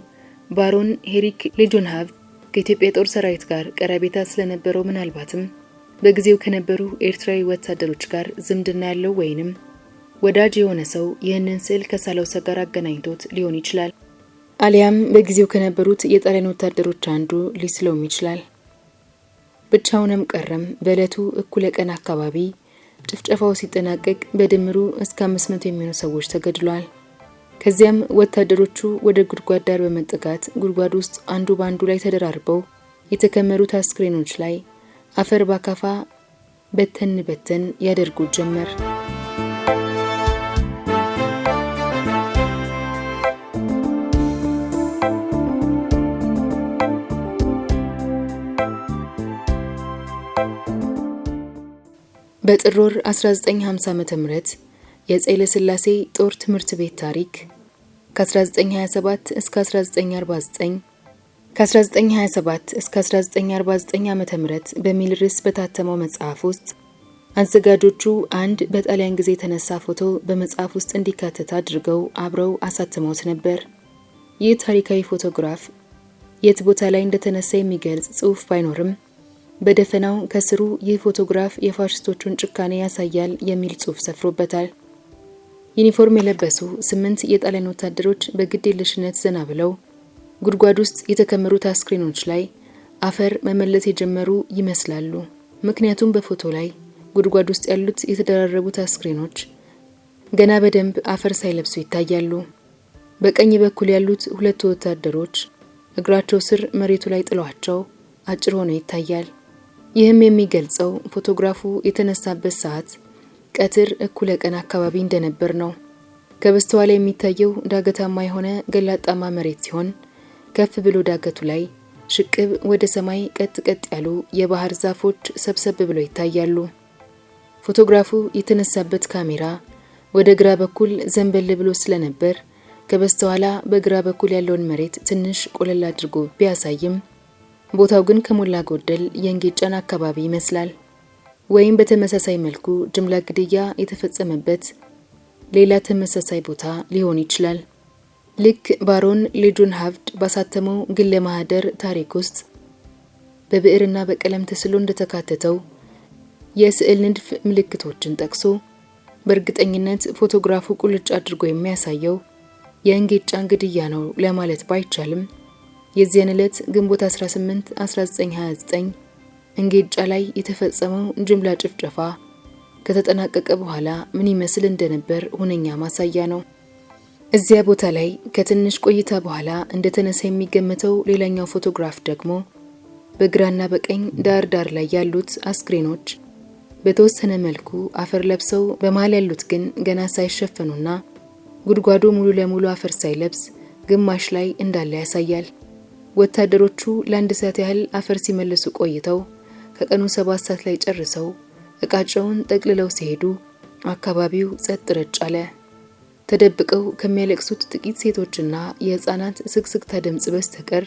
ባሮን ሄሪክ ሌጆንሃቭ ከኢትዮጵያ ጦር ሰራዊት ጋር ቀረቤታ ስለነበረው ምናልባትም በጊዜው ከነበሩ ኤርትራዊ ወታደሮች ጋር ዝምድና ያለው ወይንም ወዳጅ የሆነ ሰው ይህንን ስዕል ከሳለው ሰው ጋር አገናኝቶት ሊሆን ይችላል። አሊያም በጊዜው ከነበሩት የጣሊያን ወታደሮች አንዱ ሊስለውም ይችላል። ብቻውንም ቀረም በዕለቱ እኩለ ቀን አካባቢ ጭፍጨፋው ሲጠናቀቅ በድምሩ እስከ 500 የሚሆኑ ሰዎች ተገድለዋል። ከዚያም ወታደሮቹ ወደ ጉድጓድ ዳር በመጠጋት ጉድጓድ ውስጥ አንዱ ባንዱ ላይ ተደራርበው የተከመሩት አስክሬኖች ላይ አፈር ባካፋ በተን በተን ያደርጉ ጀመር። በጥር ወር 1950 ዓ.ም የኃይለ ሥላሴ ጦር ትምህርት ቤት ታሪክ ከ1927 እስከ 1949 ከ1927 እስከ 1949 ዓ.ም በሚል ርዕስ በታተመው መጽሐፍ ውስጥ አዘጋጆቹ አንድ በጣሊያን ጊዜ የተነሳ ፎቶ በመጽሐፍ ውስጥ እንዲካተት አድርገው አብረው አሳትመውት ነበር። ይህ ታሪካዊ ፎቶግራፍ የት ቦታ ላይ እንደተነሳ የሚገልጽ ጽሑፍ ባይኖርም በደፈናው ከስሩ ይህ ፎቶግራፍ የፋሽስቶቹን ጭካኔ ያሳያል የሚል ጽሑፍ ሰፍሮበታል። ዩኒፎርም የለበሱ 8 የጣሊያን ወታደሮች በግዴለሽነት ዘና ብለው ጉድጓድ ውስጥ የተከመሩት አስክሬኖች ላይ አፈር መመለስ የጀመሩ ይመስላሉ። ምክንያቱም በፎቶ ላይ ጉድጓድ ውስጥ ያሉት የተደራረቡት አስክሬኖች ገና በደንብ አፈር ሳይለብሱ ይታያሉ። በቀኝ በኩል ያሉት ሁለቱ ወታደሮች እግራቸው ስር መሬቱ ላይ ጥሏቸው አጭር ሆነው ይታያል። ይህም የሚገልጸው ፎቶግራፉ የተነሳበት ሰዓት ቀትር እኩለ ቀን አካባቢ እንደነበር ነው። ከበስተኋላ የሚታየው ዳገታማ የሆነ ገላጣማ መሬት ሲሆን ከፍ ብሎ ዳገቱ ላይ ሽቅብ ወደ ሰማይ ቀጥ ቀጥ ያሉ የባህር ዛፎች ሰብሰብ ብለው ይታያሉ። ፎቶግራፉ የተነሳበት ካሜራ ወደ ግራ በኩል ዘንበል ብሎ ስለነበር ከበስተኋላ በግራ በኩል ያለውን መሬት ትንሽ ቆለል አድርጎ ቢያሳይም ቦታው ግን ከሞላ ጎደል የእንጌጫን አካባቢ ይመስላል። ወይም በተመሳሳይ መልኩ ጅምላ ግድያ የተፈጸመበት ሌላ ተመሳሳይ ቦታ ሊሆን ይችላል። ልክ ባሮን ሌጆንሃቭ ባሳተመው ግለ ማህደር ታሪክ ውስጥ በብዕርና በቀለም ተስሎ እንደተካተተው የስዕል ንድፍ ምልክቶችን ጠቅሶ በእርግጠኝነት ፎቶግራፉ ቁልጭ አድርጎ የሚያሳየው የእንጌጫን ግድያ ነው ለማለት ባይቻልም የዚያን ዕለት ግንቦት 18 1929 እንጌጫ ላይ የተፈጸመው ጅምላ ጭፍጨፋ ከተጠናቀቀ በኋላ ምን ይመስል እንደነበር ሁነኛ ማሳያ ነው። እዚያ ቦታ ላይ ከትንሽ ቆይታ በኋላ እንደተነሳ የሚገመተው ሌላኛው ፎቶግራፍ ደግሞ በግራና በቀኝ ዳር ዳር ላይ ያሉት አስክሬኖች በተወሰነ መልኩ አፈር ለብሰው በመሃል ያሉት ግን ገና ሳይሸፈኑና ጉድጓዱ ሙሉ ለሙሉ አፈር ሳይለብስ ግማሽ ላይ እንዳለ ያሳያል። ወታደሮቹ ለአንድ ሰዓት ያህል አፈር ሲመልሱ ቆይተው ከቀኑ 7 ሰዓት ላይ ጨርሰው እቃቸውን ጠቅልለው ሲሄዱ አካባቢው ጸጥ ረጭ አለ። ተደብቀው ከሚያለቅሱት ጥቂት ሴቶችና የህፃናት ስቅስቅታ ድምጽ በስተቀር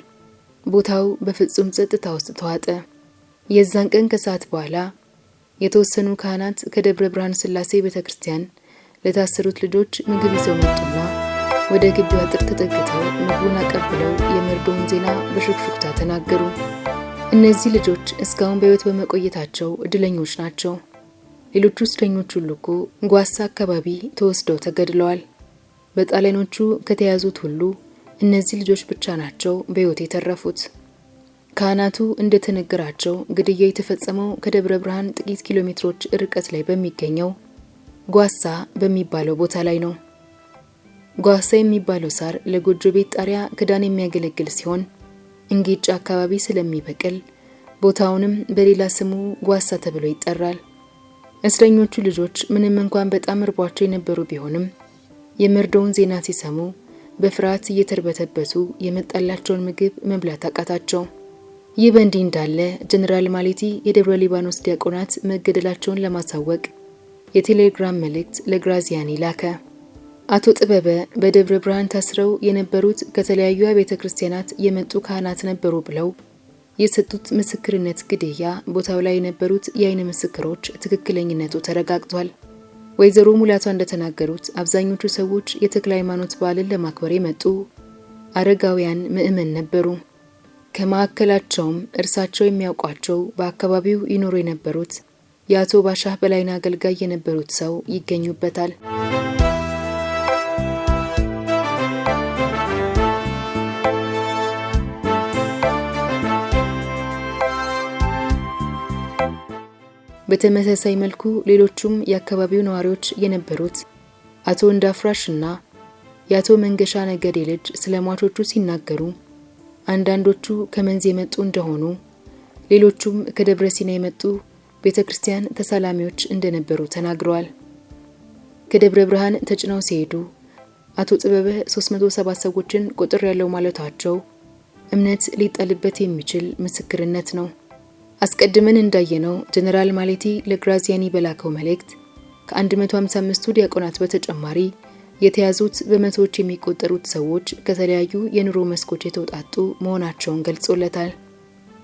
ቦታው በፍጹም ጸጥታ ውስጥ ተዋጠ። የዛን ቀን ከሰዓት በኋላ የተወሰኑ ካህናት ከደብረ ብርሃን ሥላሴ ቤተክርስቲያን ለታሰሩት ልጆች ምግብ ይዘው መጡና ወደ ግቢው አጥር ተጠግተው ምግቡን አቀብለው የመርዶውን ዜና በሹክሹክታ ተናገሩ። እነዚህ ልጆች እስካሁን በህይወት በመቆየታቸው እድለኞች ናቸው። ሌሎቹ እስረኞች ሁሉ እኮ ጓሳ አካባቢ ተወስደው ተገድለዋል። በጣሊያኖቹ ከተያዙት ሁሉ እነዚህ ልጆች ብቻ ናቸው በህይወት የተረፉት። ካህናቱ እንደተነገራቸው ግድያ የተፈጸመው ከደብረ ብርሃን ጥቂት ኪሎ ሜትሮች ርቀት ላይ በሚገኘው ጓሳ በሚባለው ቦታ ላይ ነው። ጓሳ የሚባለው ሳር ለጎጆ ቤት ጣሪያ ክዳን የሚያገለግል ሲሆን እንጌጫ አካባቢ ስለሚበቅል ቦታውንም በሌላ ስሙ ጓሳ ተብሎ ይጠራል። እስረኞቹ ልጆች ምንም እንኳን በጣም እርቧቸው የነበሩ ቢሆንም የመርዶውን ዜና ሲሰሙ በፍርሃት እየተርበተበቱ የመጣላቸውን ምግብ መብላት አቃታቸው። ይህ በእንዲህ እንዳለ ጀነራል ማሌቲ የደብረ ሊባኖስ ዲያቆናት መገደላቸውን ለማሳወቅ የቴሌግራም መልእክት ለግራዚያኒ ላከ። አቶ ጥበበ በደብረ ብርሃን ታስረው የነበሩት ከተለያዩ ቤተ ክርስቲያናት የመጡ ካህናት ነበሩ ብለው የሰጡት ምስክርነት ግድያ ቦታው ላይ የነበሩት የአይን ምስክሮች ትክክለኝነቱ ተረጋግጧል። ወይዘሮ ሙላቷ እንደተናገሩት አብዛኞቹ ሰዎች የተክለ ሃይማኖት በዓልን ለማክበር የመጡ አረጋውያን ምዕመን ነበሩ። ከማዕከላቸውም እርሳቸው የሚያውቋቸው በአካባቢው ይኖሩ የነበሩት የአቶ ባሻህ በላይና አገልጋይ የነበሩት ሰው ይገኙበታል። በተመሳሳይ መልኩ ሌሎቹም የአካባቢው ነዋሪዎች የነበሩት አቶ እንዳፍራሽና የአቶ መንገሻ ነገዴ ልጅ ስለ ሟቾቹ ሲናገሩ አንዳንዶቹ ከመንዝ የመጡ እንደሆኑ፣ ሌሎቹም ከደብረ ሲና የመጡ ቤተክርስቲያን ተሳላሚዎች እንደነበሩ ተናግረዋል። ከደብረ ብርሃን ተጭነው ሲሄዱ አቶ ጥበበ 307 ሰዎችን ቁጥር ያለው ማለታቸው እምነት ሊጣልበት የሚችል ምስክርነት ነው። አስቀድመን እንዳየነው ጀነራል ማሌቲ ለግራዚያኒ በላከው መልእክት ከ155ቱ ዲያቆናት በተጨማሪ የተያዙት በመቶዎች የሚቆጠሩት ሰዎች ከተለያዩ የኑሮ መስኮች የተውጣጡ መሆናቸውን ገልጾለታል።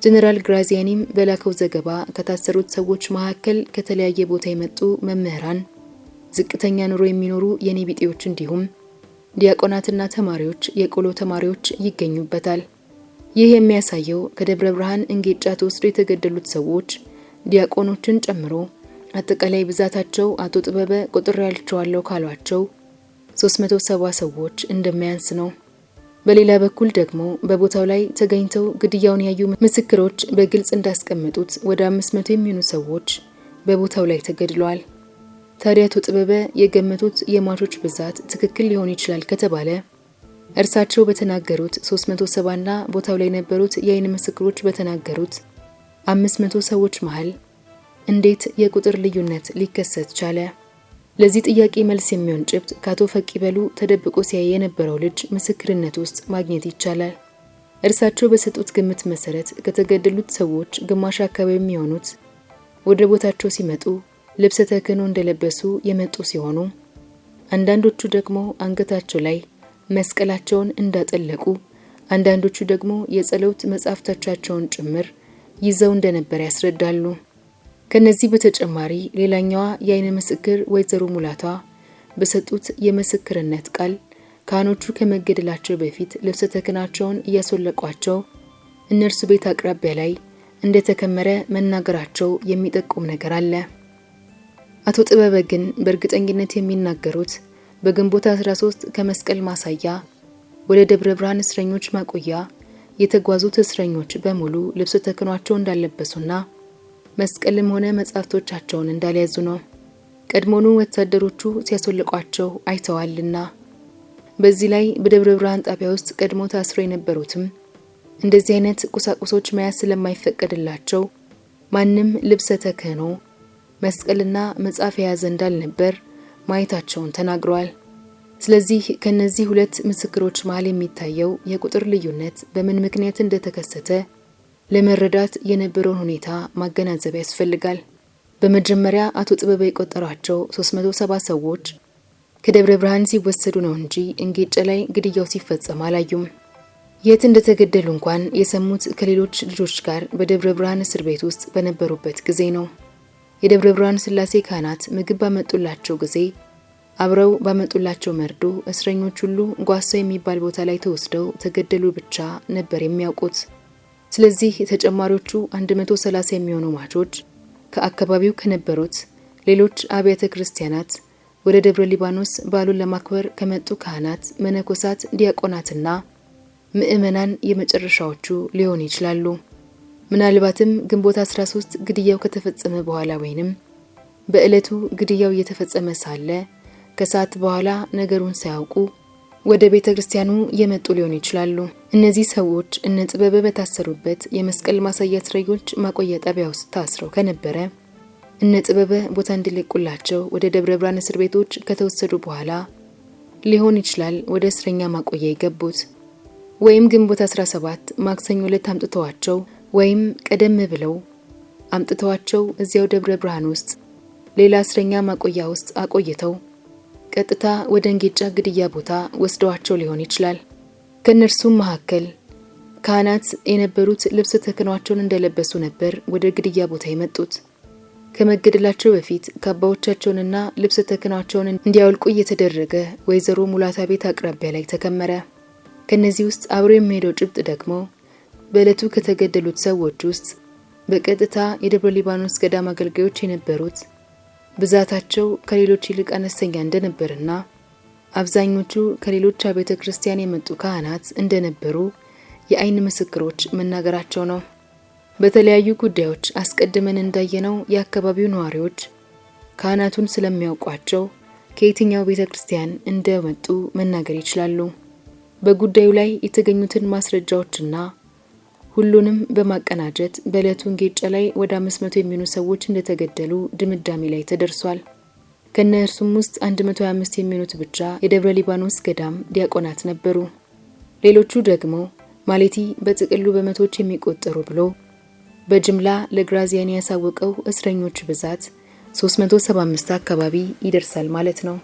ጀነራል ግራዚያኒም በላከው ዘገባ ከታሰሩት ሰዎች መካከል ከተለያየ ቦታ የመጡ መምህራን፣ ዝቅተኛ ኑሮ የሚኖሩ የኔቢጤዎች እንዲሁም ዲያቆናትና ተማሪዎች፣ የቆሎ ተማሪዎች ይገኙበታል። ይህ የሚያሳየው ከደብረ ብርሃን እንጌጫ ተወስዶ የተገደሉት ሰዎች ዲያቆኖችን ጨምሮ አጠቃላይ ብዛታቸው አቶ ጥበበ ቁጥር ያልቸዋለሁ ካሏቸው 370 ሰዎች እንደሚያንስ ነው። በሌላ በኩል ደግሞ በቦታው ላይ ተገኝተው ግድያውን ያዩ ምስክሮች በግልጽ እንዳስቀመጡት ወደ 500 የሚሆኑ ሰዎች በቦታው ላይ ተገድለዋል። ታዲያ አቶ ጥበበ የገመቱት የሟቾች ብዛት ትክክል ሊሆን ይችላል ከተባለ እርሳቸው በተናገሩት 370ና ቦታው ላይ የነበሩት የአይን ምስክሮች በተናገሩት 500 ሰዎች መሃል እንዴት የቁጥር ልዩነት ሊከሰት ቻለ? ለዚህ ጥያቄ መልስ የሚሆን ጭብጥ ከአቶ ፈቂበሉ ተደብቆ ሲያይ የነበረው ልጅ ምስክርነት ውስጥ ማግኘት ይቻላል። እርሳቸው በሰጡት ግምት መሰረት ከተገደሉት ሰዎች ግማሽ አካባቢ የሚሆኑት ወደ ቦታቸው ሲመጡ ልብሰ ተክህኖ እንደለበሱ የመጡ ሲሆኑ፣ አንዳንዶቹ ደግሞ አንገታቸው ላይ መስቀላቸውን እንዳጠለቁ፣ አንዳንዶቹ ደግሞ የጸሎት መጻሕፍቶቻቸውን ጭምር ይዘው እንደነበር ያስረዳሉ። ከነዚህ በተጨማሪ ሌላኛዋ የአይን ምስክር ወይዘሮ ሙላቷ በሰጡት የምስክርነት ቃል ካህኖቹ ከመገደላቸው በፊት ልብሰ ተክህናቸውን እያስወለቋቸው እነርሱ ቤት አቅራቢያ ላይ እንደተከመረ መናገራቸው የሚጠቁም ነገር አለ። አቶ ጥበበ ግን በእርግጠኝነት የሚናገሩት በግንቦት 13 ከመስቀል ማሳያ ወደ ደብረ ብርሃን እስረኞች ማቆያ የተጓዙት እስረኞች በሙሉ ልብሰ ተክህኗቸው እንዳለበሱና መስቀልም ሆነ መጻሕፍቶቻቸውን እንዳልያዙ ነው። ቀድሞኑ ወታደሮቹ ሲያስወልቋቸው አይተዋልና። በዚህ ላይ በደብረ ብርሃን ጣቢያ ውስጥ ቀድሞ ታስረው የነበሩትም እንደዚህ አይነት ቁሳቁሶች መያዝ ስለማይፈቀድላቸው ማንም ልብሰ ተክህኖ መስቀልና መጽሐፍ የያዘ እንዳልነበር ማየታቸውን ተናግረዋል። ስለዚህ ከነዚህ ሁለት ምስክሮች መሃል የሚታየው የቁጥር ልዩነት በምን ምክንያት እንደተከሰተ ለመረዳት የነበረውን ሁኔታ ማገናዘብ ያስፈልጋል። በመጀመሪያ አቶ ጥበበ የቆጠሯቸው 370 ሰዎች ከደብረ ብርሃን ሲወሰዱ ነው እንጂ እንጌጨ ላይ ግድያው ሲፈጸም አላዩም። የት እንደተገደሉ እንኳን የሰሙት ከሌሎች ልጆች ጋር በደብረ ብርሃን እስር ቤት ውስጥ በነበሩበት ጊዜ ነው። የደብረ ብርሃን ስላሴ ካህናት ምግብ ባመጡላቸው ጊዜ አብረው ባመጡላቸው መርዶ እስረኞች ሁሉ ጓሳ የሚባል ቦታ ላይ ተወስደው ተገደሉ ብቻ ነበር የሚያውቁት። ስለዚህ ተጨማሪዎቹ 130 የሚሆኑ ሟቾች ከአካባቢው ከነበሩት ሌሎች አብያተ ክርስቲያናት ወደ ደብረ ሊባኖስ በዓሉን ለማክበር ከመጡ ካህናት፣ መነኮሳት፣ ዲያቆናትና ምዕመናን የመጨረሻዎቹ ሊሆኑ ይችላሉ። ምናልባትም ግንቦት 13 ግድያው ከተፈጸመ በኋላ ወይንም በእለቱ ግድያው እየተፈጸመ ሳለ ከሰዓት በኋላ ነገሩን ሳያውቁ ወደ ቤተክርስቲያኑ የመጡ ሊሆኑ ይችላሉ። እነዚህ ሰዎች እነ ጥበበ በታሰሩበት የመስቀል ማሳያ እስረኞች ማቆያ ጣቢያ ውስጥ ታስረው ከነበረ እነ ጥበበ ቦታ እንዲለቁላቸው ወደ ደብረ ብርሃን እስር ቤቶች ከተወሰዱ በኋላ ሊሆን ይችላል ወደ እስረኛ ማቆያ የገቡት። ወይም ግንቦት 17 ማክሰኞ ዕለት አምጥተዋቸው ወይም ቀደም ብለው አምጥተዋቸው እዚያው ደብረ ብርሃን ውስጥ ሌላ እስረኛ ማቆያ ውስጥ አቆይተው ቀጥታ ወደ እንጌጫ ግድያ ቦታ ወስደዋቸው ሊሆን ይችላል። ከነርሱም መካከል ካህናት የነበሩት ልብስ ተክህኗቸውን እንደለበሱ ነበር ወደ ግድያ ቦታ የመጡት። ከመገደላቸው በፊት ካባዎቻቸውንና ልብስ ተክህኗቸውን እንዲያወልቁ እየተደረገ ወይዘሮ ሙላታ ቤት አቅራቢያ ላይ ተከመረ። ከነዚህ ውስጥ አብሮ የሚሄደው ጭብጥ ደግሞ በዕለቱ ከተገደሉት ሰዎች ውስጥ በቀጥታ የደብረ ሊባኖስ ገዳም አገልጋዮች የነበሩት ብዛታቸው ከሌሎች ይልቅ አነስተኛ እንደነበርና አብዛኞቹ ከሌሎች አብያተ ክርስቲያን የመጡ ካህናት እንደነበሩ የአይን ምስክሮች መናገራቸው ነው። በተለያዩ ጉዳዮች አስቀድመን እንዳየነው የአካባቢው ነዋሪዎች ካህናቱን ስለሚያውቋቸው ከየትኛው ቤተ ክርስቲያን እንደመጡ መናገር ይችላሉ። በጉዳዩ ላይ የተገኙትን ማስረጃዎችና ሁሉንም በማቀናጀት በዕለቱ ጌጫ ላይ ወደ 500 የሚሆኑ ሰዎች እንደተገደሉ ድምዳሜ ላይ ተደርሷል። ከነርሱም ውስጥ 125 የሚሆኑት ብቻ የደብረ ሊባኖስ ገዳም ዲያቆናት ነበሩ። ሌሎቹ ደግሞ ማለቲ በጥቅሉ በመቶዎች የሚቆጠሩ ብሎ በጅምላ ለግራዚያኒ ያሳወቀው እስረኞች ብዛት 375 አካባቢ ይደርሳል ማለት ነው።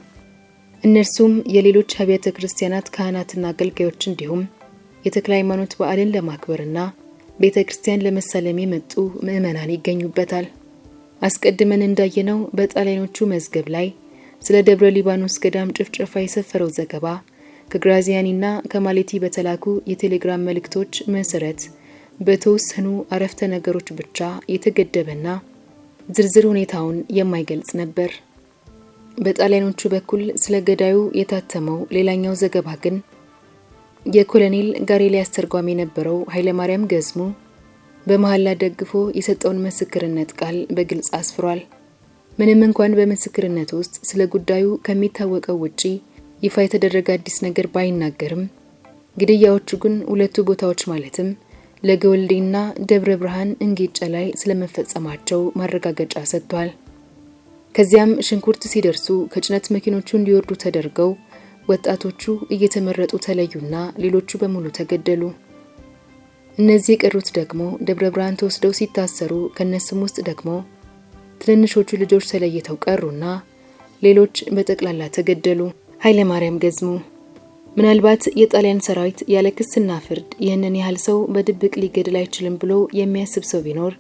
እነርሱም የሌሎች አብያተ ክርስቲያናት ካህናትና አገልጋዮች እንዲሁም የተክለ ሃይማኖት በዓልን ለማክበርና ቤተ ክርስቲያን ለመሳለም የመጡ ምዕመናን ይገኙበታል። አስቀድመን እንዳየነው በጣሊያኖቹ መዝገብ ላይ ስለ ደብረ ሊባኖስ ገዳም ጭፍጨፋ የሰፈረው ዘገባ ከግራዚያኒና ከማሌቲ በተላኩ የቴሌግራም መልእክቶች መሰረት በተወሰኑ አረፍተ ነገሮች ብቻ የተገደበና ዝርዝር ሁኔታውን የማይገልጽ ነበር። በጣሊያኖቹ በኩል ስለ ገዳዩ የታተመው ሌላኛው ዘገባ ግን የኮሎኔል ጋሬሊ አስተርጓሚ የነበረው ኃይለ ማርያም ገዝሙ በመሐላ ደግፎ የሰጠውን ምስክርነት ቃል በግልጽ አስፍሯል። ምንም እንኳን በምስክርነት ውስጥ ስለ ጉዳዩ ከሚታወቀው ውጪ ይፋ የተደረገ አዲስ ነገር ባይናገርም ግድያዎቹ ግን ሁለቱ ቦታዎች ማለትም ለገወልዴና ደብረ ብርሃን እንጌጫ ላይ ስለመፈጸማቸው ማረጋገጫ ሰጥቷል። ከዚያም ሽንኩርት ሲደርሱ ከጭነት መኪኖቹ እንዲወርዱ ተደርገው ወጣቶቹ እየተመረጡ ተለዩና ሌሎቹ በሙሉ ተገደሉ። እነዚህ የቀሩት ደግሞ ደብረ ብርሃን ተወስደው ሲታሰሩ ከነሱም ውስጥ ደግሞ ትንንሾቹ ልጆች ተለይተው ቀሩና ሌሎች በጠቅላላ ተገደሉ። ኃይለ ማርያም ገዝሙ ምናልባት የጣሊያን ሰራዊት ያለ ክስና ፍርድ ይህንን ያህል ሰው በድብቅ ሊገድል አይችልም ብሎ የሚያስብ ሰው ቢኖር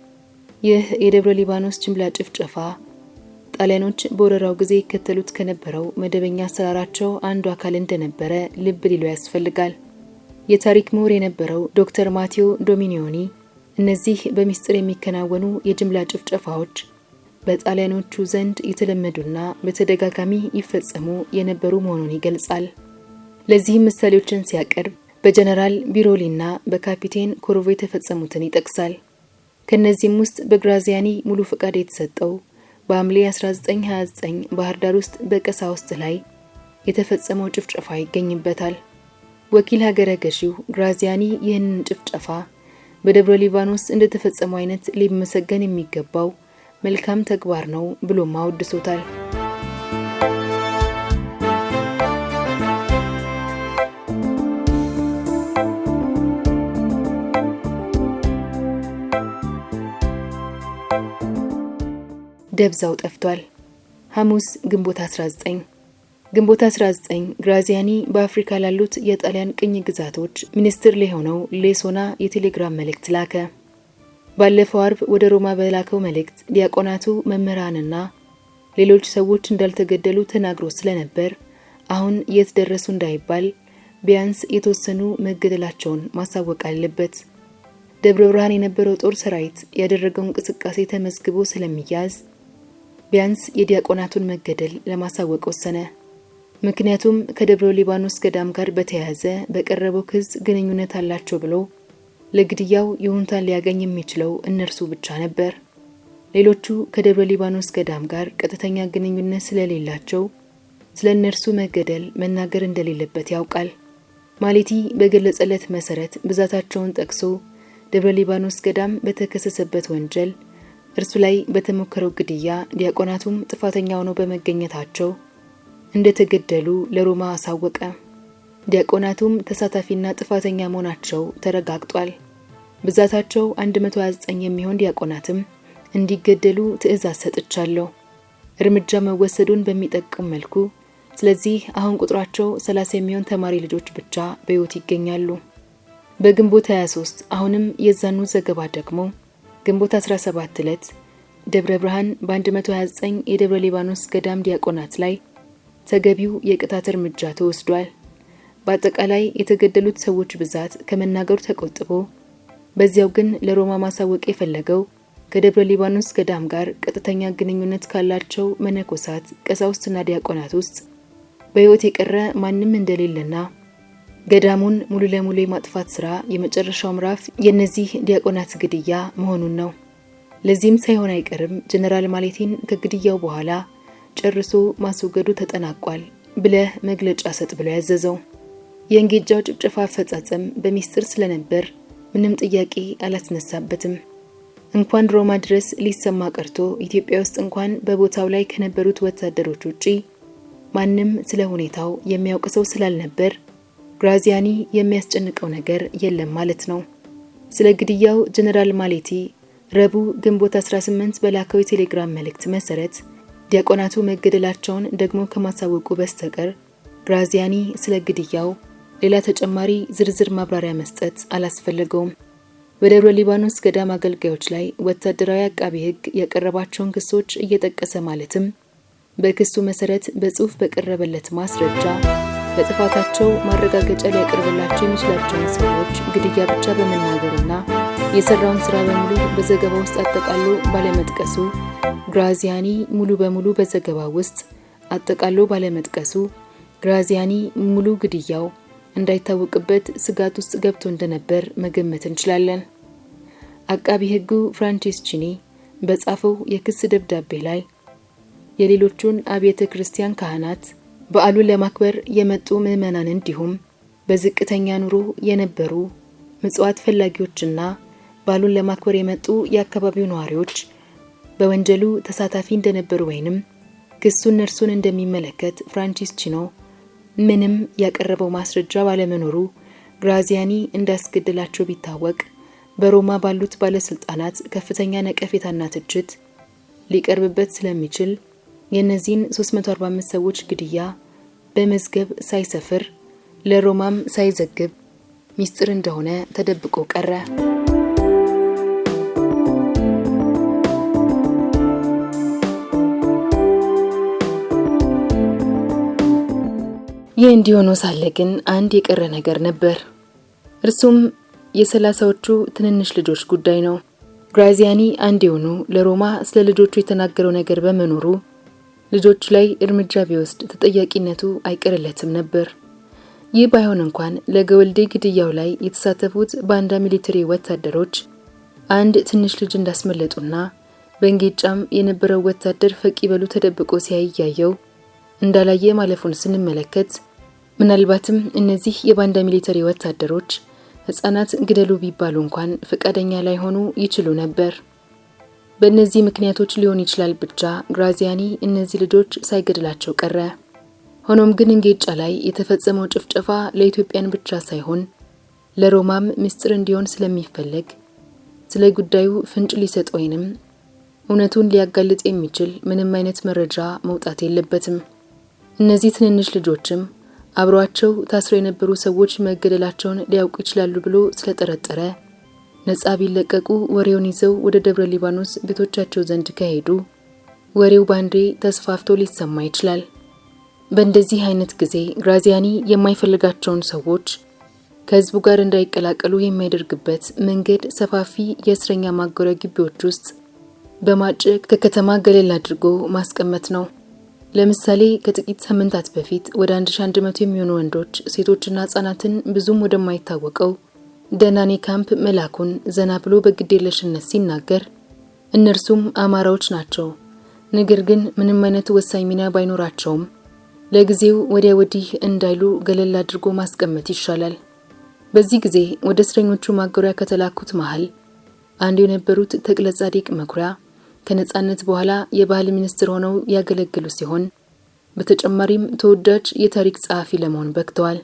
ይህ የደብረ ሊባኖስ ጅምላ ጭፍጨፋ ጣሊያኖች በወረራው ጊዜ ይከተሉት ከነበረው መደበኛ አሰራራቸው አንዱ አካል እንደነበረ ልብ ሊሉ ያስፈልጋል። የታሪክ ምሁር የነበረው ዶክተር ማቴዎ ዶሚኒዮኒ እነዚህ በሚስጥር የሚከናወኑ የጅምላ ጭፍጨፋዎች በጣሊያኖቹ ዘንድ የተለመዱና በተደጋጋሚ ይፈጸሙ የነበሩ መሆኑን ይገልጻል። ለዚህም ምሳሌዎችን ሲያቀርብ በጀነራል ቢሮሊና በካፒቴን ኮሮቮ የተፈጸሙትን ይጠቅሳል። ከነዚህም ውስጥ በግራዚያኒ ሙሉ ፍቃድ የተሰጠው በሐምሌ 1929 ባህር ዳር ውስጥ በቀሳውስት ላይ የተፈጸመው ጭፍጨፋ ይገኝበታል። ወኪል ሀገረ ገዢው ግራዚያኒ ይህንን ጭፍጨፋ በደብረ ሊባኖስ እንደተፈጸመው አይነት ሊመሰገን የሚገባው መልካም ተግባር ነው ብሎ ማወድሶታል። ደብዛው ጠፍቷል። ሐሙስ ግንቦት 19 ግራዚያኒ በአፍሪካ ላሉት የጣሊያን ቅኝ ግዛቶች ሚኒስትር ለሆነው ሌሶና የቴሌግራም መልእክት ላከ። ባለፈው አርብ ወደ ሮማ በላከው መልእክት ዲያቆናቱ መምህራንና ሌሎች ሰዎች እንዳልተገደሉ ተናግሮ ስለነበር አሁን የት ደረሱ እንዳይባል ቢያንስ የተወሰኑ መገደላቸውን ማሳወቅ አለበት። ደብረ ብርሃን የነበረው ጦር ሰራዊት ያደረገው እንቅስቃሴ ተመዝግቦ ስለሚያዝ ቢያንስ የዲያቆናቱን መገደል ለማሳወቅ ወሰነ። ምክንያቱም ከደብረ ሊባኖስ ገዳም ጋር በተያያዘ በቀረበው ክስ ግንኙነት አላቸው ብሎ ለግድያው ይሁንታን ሊያገኝ የሚችለው እነርሱ ብቻ ነበር። ሌሎቹ ከደብረ ሊባኖስ ገዳም ጋር ቀጥተኛ ግንኙነት ስለሌላቸው ስለ እነርሱ መገደል መናገር እንደሌለበት ያውቃል። ማሌቲ በገለጸለት መሰረት ብዛታቸውን ጠቅሶ ደብረ ሊባኖስ ገዳም በተከሰሰበት ወንጀል እርሱ ላይ በተሞከረው ግድያ ዲያቆናቱም ጥፋተኛ ሆነው በመገኘታቸው እንደተገደሉ ለሮማ አሳወቀ። ዲያቆናቱም ተሳታፊና ጥፋተኛ መሆናቸው ተረጋግጧል። ብዛታቸው 129 የሚሆን ዲያቆናትም እንዲገደሉ ትዕዛዝ ሰጥቻለሁ። እርምጃ መወሰዱን በሚጠቅም መልኩ ስለዚህ አሁን ቁጥራቸው 30 የሚሆን ተማሪ ልጆች ብቻ በሕይወት ይገኛሉ። በግንቦት 23 አሁንም የዛኑ ዘገባ ደግሞ ግንቦት 17 ዕለት ደብረ ብርሃን በ129 የደብረ ሊባኖስ ገዳም ዲያቆናት ላይ ተገቢው የቅጣት እርምጃ ተወስዷል። በአጠቃላይ የተገደሉት ሰዎች ብዛት ከመናገሩ ተቆጥቦ በዚያው ግን ለሮማ ማሳወቅ የፈለገው ከደብረ ሊባኖስ ገዳም ጋር ቀጥተኛ ግንኙነት ካላቸው መነኮሳት፣ ቀሳውስትና ዲያቆናት ውስጥ በሕይወት የቀረ ማንም እንደሌለና ገዳሙን ሙሉ ለሙሉ የማጥፋት ሥራ የመጨረሻው ምዕራፍ የነዚህ ዲያቆናት ግድያ መሆኑን ነው። ለዚህም ሳይሆን አይቀርም ጀነራል ማሌቴን ከግድያው በኋላ ጨርሶ ማስወገዱ ተጠናቋል ብለህ መግለጫ ሰጥ ብሎ ያዘዘው። የእንጌጃው ጭፍጨፋ አፈጻጸም በሚስጥር ስለነበር ምንም ጥያቄ አላስነሳበትም። እንኳን ሮማ ድረስ ሊሰማ ቀርቶ ኢትዮጵያ ውስጥ እንኳን በቦታው ላይ ከነበሩት ወታደሮች ውጪ ማንም ስለ ሁኔታው የሚያውቅ ሰው ስላልነበር ግራዚያኒ የሚያስጨንቀው ነገር የለም ማለት ነው። ስለ ግድያው ጀነራል ማሌቲ ረቡዕ ግንቦት 18 በላከው የቴሌግራም መልእክት መሰረት ዲያቆናቱ መገደላቸውን ደግሞ ከማሳወቁ በስተቀር ግራዚያኒ ስለ ግድያው ሌላ ተጨማሪ ዝርዝር ማብራሪያ መስጠት አላስፈለገውም። በደብረ ሊባኖስ ገዳም አገልጋዮች ላይ ወታደራዊ አቃቢ ሕግ ያቀረባቸውን ክሶች እየጠቀሰ ማለትም በክሱ መሰረት በጽሑፍ በቀረበለት ማስረጃ በጥፋታቸው ማረጋገጫ ሊያቀርብላቸው የሚችላቸውን ሰዎች ግድያ ብቻ በመናገርና የሰራውን ስራ በሙሉ በዘገባ ውስጥ አጠቃሎ ባለመጥቀሱ ግራዚያኒ ሙሉ በሙሉ በዘገባ ውስጥ አጠቃሎ ባለመጥቀሱ ግራዚያኒ ሙሉ ግድያው እንዳይታወቅበት ስጋት ውስጥ ገብቶ እንደነበር መገመት እንችላለን። አቃቢ ሕጉ ፍራንቼስቺኒ በጻፈው የክስ ደብዳቤ ላይ የሌሎቹን አብያተ ክርስቲያን ካህናት በዓሉን ለማክበር የመጡ ምዕመናን እንዲሁም በዝቅተኛ ኑሮ የነበሩ ምጽዋት ፈላጊዎችና በዓሉን ለማክበር የመጡ የአካባቢው ነዋሪዎች በወንጀሉ ተሳታፊ እንደነበሩ ወይንም ክሱ እነርሱን እንደሚመለከት ፍራንቼስቺኖ ምንም ያቀረበው ማስረጃ ባለመኖሩ ግራዚያኒ እንዳስገደላቸው ቢታወቅ በሮማ ባሉት ባለስልጣናት ከፍተኛ ነቀፌታና ትችት ሊቀርብበት ስለሚችል የነዚህን 345 ሰዎች ግድያ በመዝገብ ሳይሰፍር ለሮማም ሳይዘግብ ሚስጥር እንደሆነ ተደብቆ ቀረ። ይህ እንዲሆኑ ሳለ ግን አንድ የቀረ ነገር ነበር። እርሱም የ30ዎቹ ትንንሽ ልጆች ጉዳይ ነው። ግራዚያኒ አንድ የሆኑ ለሮማ ስለ ልጆቹ የተናገረው ነገር በመኖሩ ልጆች ላይ እርምጃ ቢወስድ ተጠያቂነቱ አይቀርለትም ነበር። ይህ ባይሆን እንኳን ለገወልዴ ግድያው ላይ የተሳተፉት ባንዳ ሚሊተሪ ወታደሮች አንድ ትንሽ ልጅ እንዳስመለጡና በእንጌጫም የነበረው ወታደር ፈቂ በሉ ተደብቆ ሲያያየው እንዳላየ ማለፉን ስንመለከት ምናልባትም እነዚህ የባንዳ ሚሊተሪ ወታደሮች ሕፃናት ግደሉ ቢባሉ እንኳን ፈቃደኛ ላይሆኑ ይችሉ ነበር። በእነዚህ ምክንያቶች ሊሆን ይችላል ብቻ ግራዚያኒ እነዚህ ልጆች ሳይገድላቸው ቀረ። ሆኖም ግን እንጌጫ ላይ የተፈጸመው ጭፍጨፋ ለኢትዮጵያን ብቻ ሳይሆን ለሮማም ምስጢር እንዲሆን ስለሚፈለግ ስለ ጉዳዩ ፍንጭ ሊሰጥ ወይንም እውነቱን ሊያጋልጥ የሚችል ምንም አይነት መረጃ መውጣት የለበትም። እነዚህ ትንንሽ ልጆችም አብሯቸው ታስረው የነበሩ ሰዎች መገደላቸውን ሊያውቁ ይችላሉ ብሎ ስለጠረጠረ ነጻ ቢለቀቁ ወሬውን ይዘው ወደ ደብረ ሊባኖስ ቤቶቻቸው ዘንድ ከሄዱ ወሬው ባንዴ ተስፋፍቶ ሊሰማ ይችላል። በእንደዚህ አይነት ጊዜ ግራዚያኒ የማይፈልጋቸውን ሰዎች ከህዝቡ ጋር እንዳይቀላቀሉ የሚያደርግበት መንገድ ሰፋፊ የእስረኛ ማጎሪያ ግቢዎች ውስጥ በማጨቅ ከከተማ ገለል አድርጎ ማስቀመጥ ነው። ለምሳሌ ከጥቂት ሳምንታት በፊት ወደ 1100 የሚሆኑ ወንዶች፣ ሴቶችና ህጻናትን ብዙም ወደማይታወቀው ደናኔ ካምፕ መላኩን ዘና ብሎ በግዴለሽነት ሲናገር እነርሱም አማራዎች ናቸው፣ ነገር ግን ምንም አይነት ወሳኝ ሚና ባይኖራቸውም ለጊዜው ወዲያ ወዲህ እንዳይሉ ገለል አድርጎ ማስቀመጥ ይሻላል። በዚህ ጊዜ ወደ እስረኞቹ ማጎሪያ ከተላኩት መሃል አንዱ የነበሩት ተክለ ጻዲቅ መኩሪያ ከነጻነት በኋላ የባህል ሚኒስትር ሆነው ያገለግሉ ሲሆን በተጨማሪም ተወዳጅ የታሪክ ጸሐፊ ለመሆን በቅተዋል።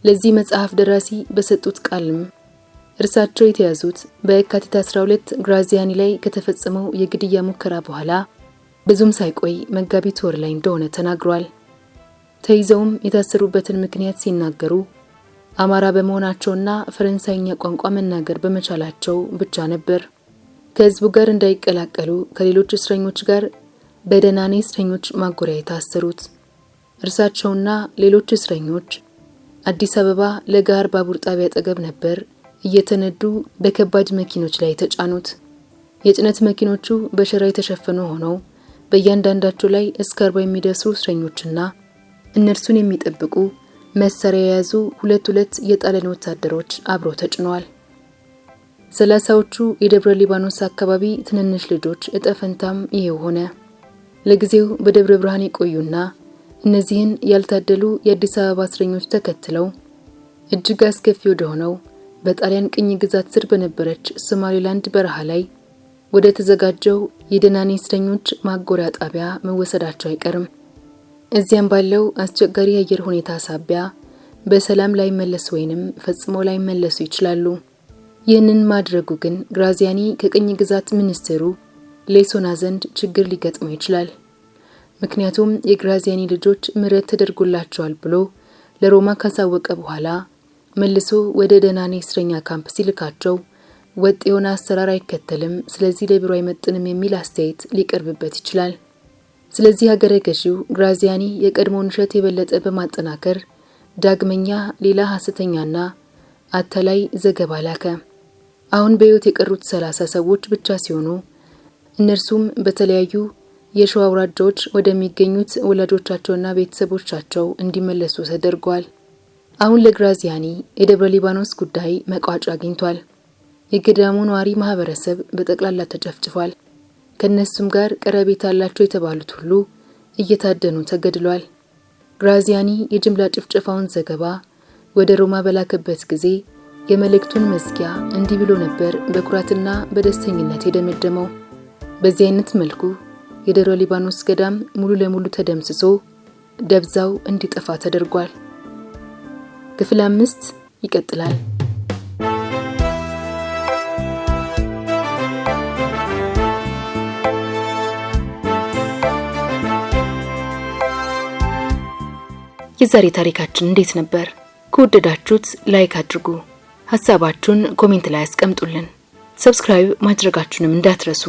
ለዚህ መጽሐፍ ደራሲ በሰጡት ቃልም እርሳቸው የተያዙት በየካቲት 12 ግራዚያኒ ላይ ከተፈጸመው የግድያ ሙከራ በኋላ ብዙም ሳይቆይ መጋቢት ወር ላይ እንደሆነ ተናግሯል። ተይዘውም የታሰሩበትን ምክንያት ሲናገሩ አማራ በመሆናቸውና ፈረንሳይኛ ቋንቋ መናገር በመቻላቸው ብቻ ነበር። ከህዝቡ ጋር እንዳይቀላቀሉ ከሌሎች እስረኞች ጋር በደናኔ እስረኞች ማጎሪያ የታሰሩት። እርሳቸውና ሌሎች እስረኞች አዲስ አበባ ለጋር ባቡር ጣቢያ አጠገብ ነበር እየተነዱ በከባድ መኪኖች ላይ ተጫኑት። የጭነት መኪኖቹ በሸራ የተሸፈኑ ሆነው በእያንዳንዳቸው ላይ እስከ 40 የሚደርሱ እስረኞችና እነርሱን የሚጠብቁ መሳሪያ የያዙ ሁለት የጣሊያን ወታደሮች አብረው ተጭነዋል። 30ዎቹ የደብረ ሊባኖስ አካባቢ ትንንሽ ልጆች እጠፈንታም ይሄው ሆነ። ለጊዜው በደብረ ብርሃን የቆዩና እነዚህን ያልታደሉ የአዲስ አበባ እስረኞች ተከትለው እጅግ አስከፊ ወደ ሆነው በጣሊያን ቅኝ ግዛት ስር በነበረች ሶማሌላንድ በረሃ ላይ ወደ ተዘጋጀው የደናኔ እስረኞች ማጎሪያ ጣቢያ መወሰዳቸው አይቀርም። እዚያም ባለው አስቸጋሪ የአየር ሁኔታ ሳቢያ በሰላም ላይ መለስ ወይንም ፈጽሞ ላይ መለሱ ይችላሉ። ይህንን ማድረጉ ግን ግራዚያኒ ከቅኝ ግዛት ሚኒስትሩ ሌሶና ዘንድ ችግር ሊገጥመው ይችላል። ምክንያቱም የግራዚያኒ ልጆች ምህረት ተደርጎላቸዋል ብሎ ለሮማ ካሳወቀ በኋላ መልሶ ወደ ደናኔ እስረኛ ካምፕ ሲልካቸው ወጥ የሆነ አሰራር አይከተልም፣ ስለዚህ ለቢሮ አይመጥንም የሚል አስተያየት ሊቀርብበት ይችላል። ስለዚህ ሀገረ ገዢው ግራዚያኒ የቀድሞውን ውሸት የበለጠ በማጠናከር ዳግመኛ ሌላ ሐሰተኛና አታላይ ዘገባ ላከ። አሁን በሕይወት የቀሩት 30 ሰዎች ብቻ ሲሆኑ እነርሱም በተለያዩ የሸዋ አውራጃዎች ወደሚገኙት ወላጆቻቸውና ቤተሰቦቻቸው እንዲመለሱ ተደርጓል። አሁን ለግራዚያኒ የደብረ ሊባኖስ ጉዳይ መቋጫ አግኝቷል። የገዳሙ ነዋሪ ማህበረሰብ በጠቅላላ ተጨፍጭፏል። ከነሱም ጋር ቀረቤታ ያላቸው የተባሉት ሁሉ እየታደኑ ተገድሏል። ግራዚያኒ የጅምላ ጭፍጨፋውን ዘገባ ወደ ሮማ በላከበት ጊዜ የመልእክቱን መዝጊያ እንዲህ ብሎ ነበር በኩራትና በደስተኝነት የደመደመው። በዚህ አይነት መልኩ የደብረ ሊባኖስ ገዳም ሙሉ ለሙሉ ተደምስሶ ደብዛው እንዲጠፋ ተደርጓል። ክፍል 5 ይቀጥላል። የዛሬ ታሪካችን እንዴት ነበር? ከወደዳችሁት ላይክ አድርጉ። ሐሳባችሁን ኮሜንት ላይ አስቀምጡልን። ሰብስክራይብ ማድረጋችሁንም እንዳትረሱ።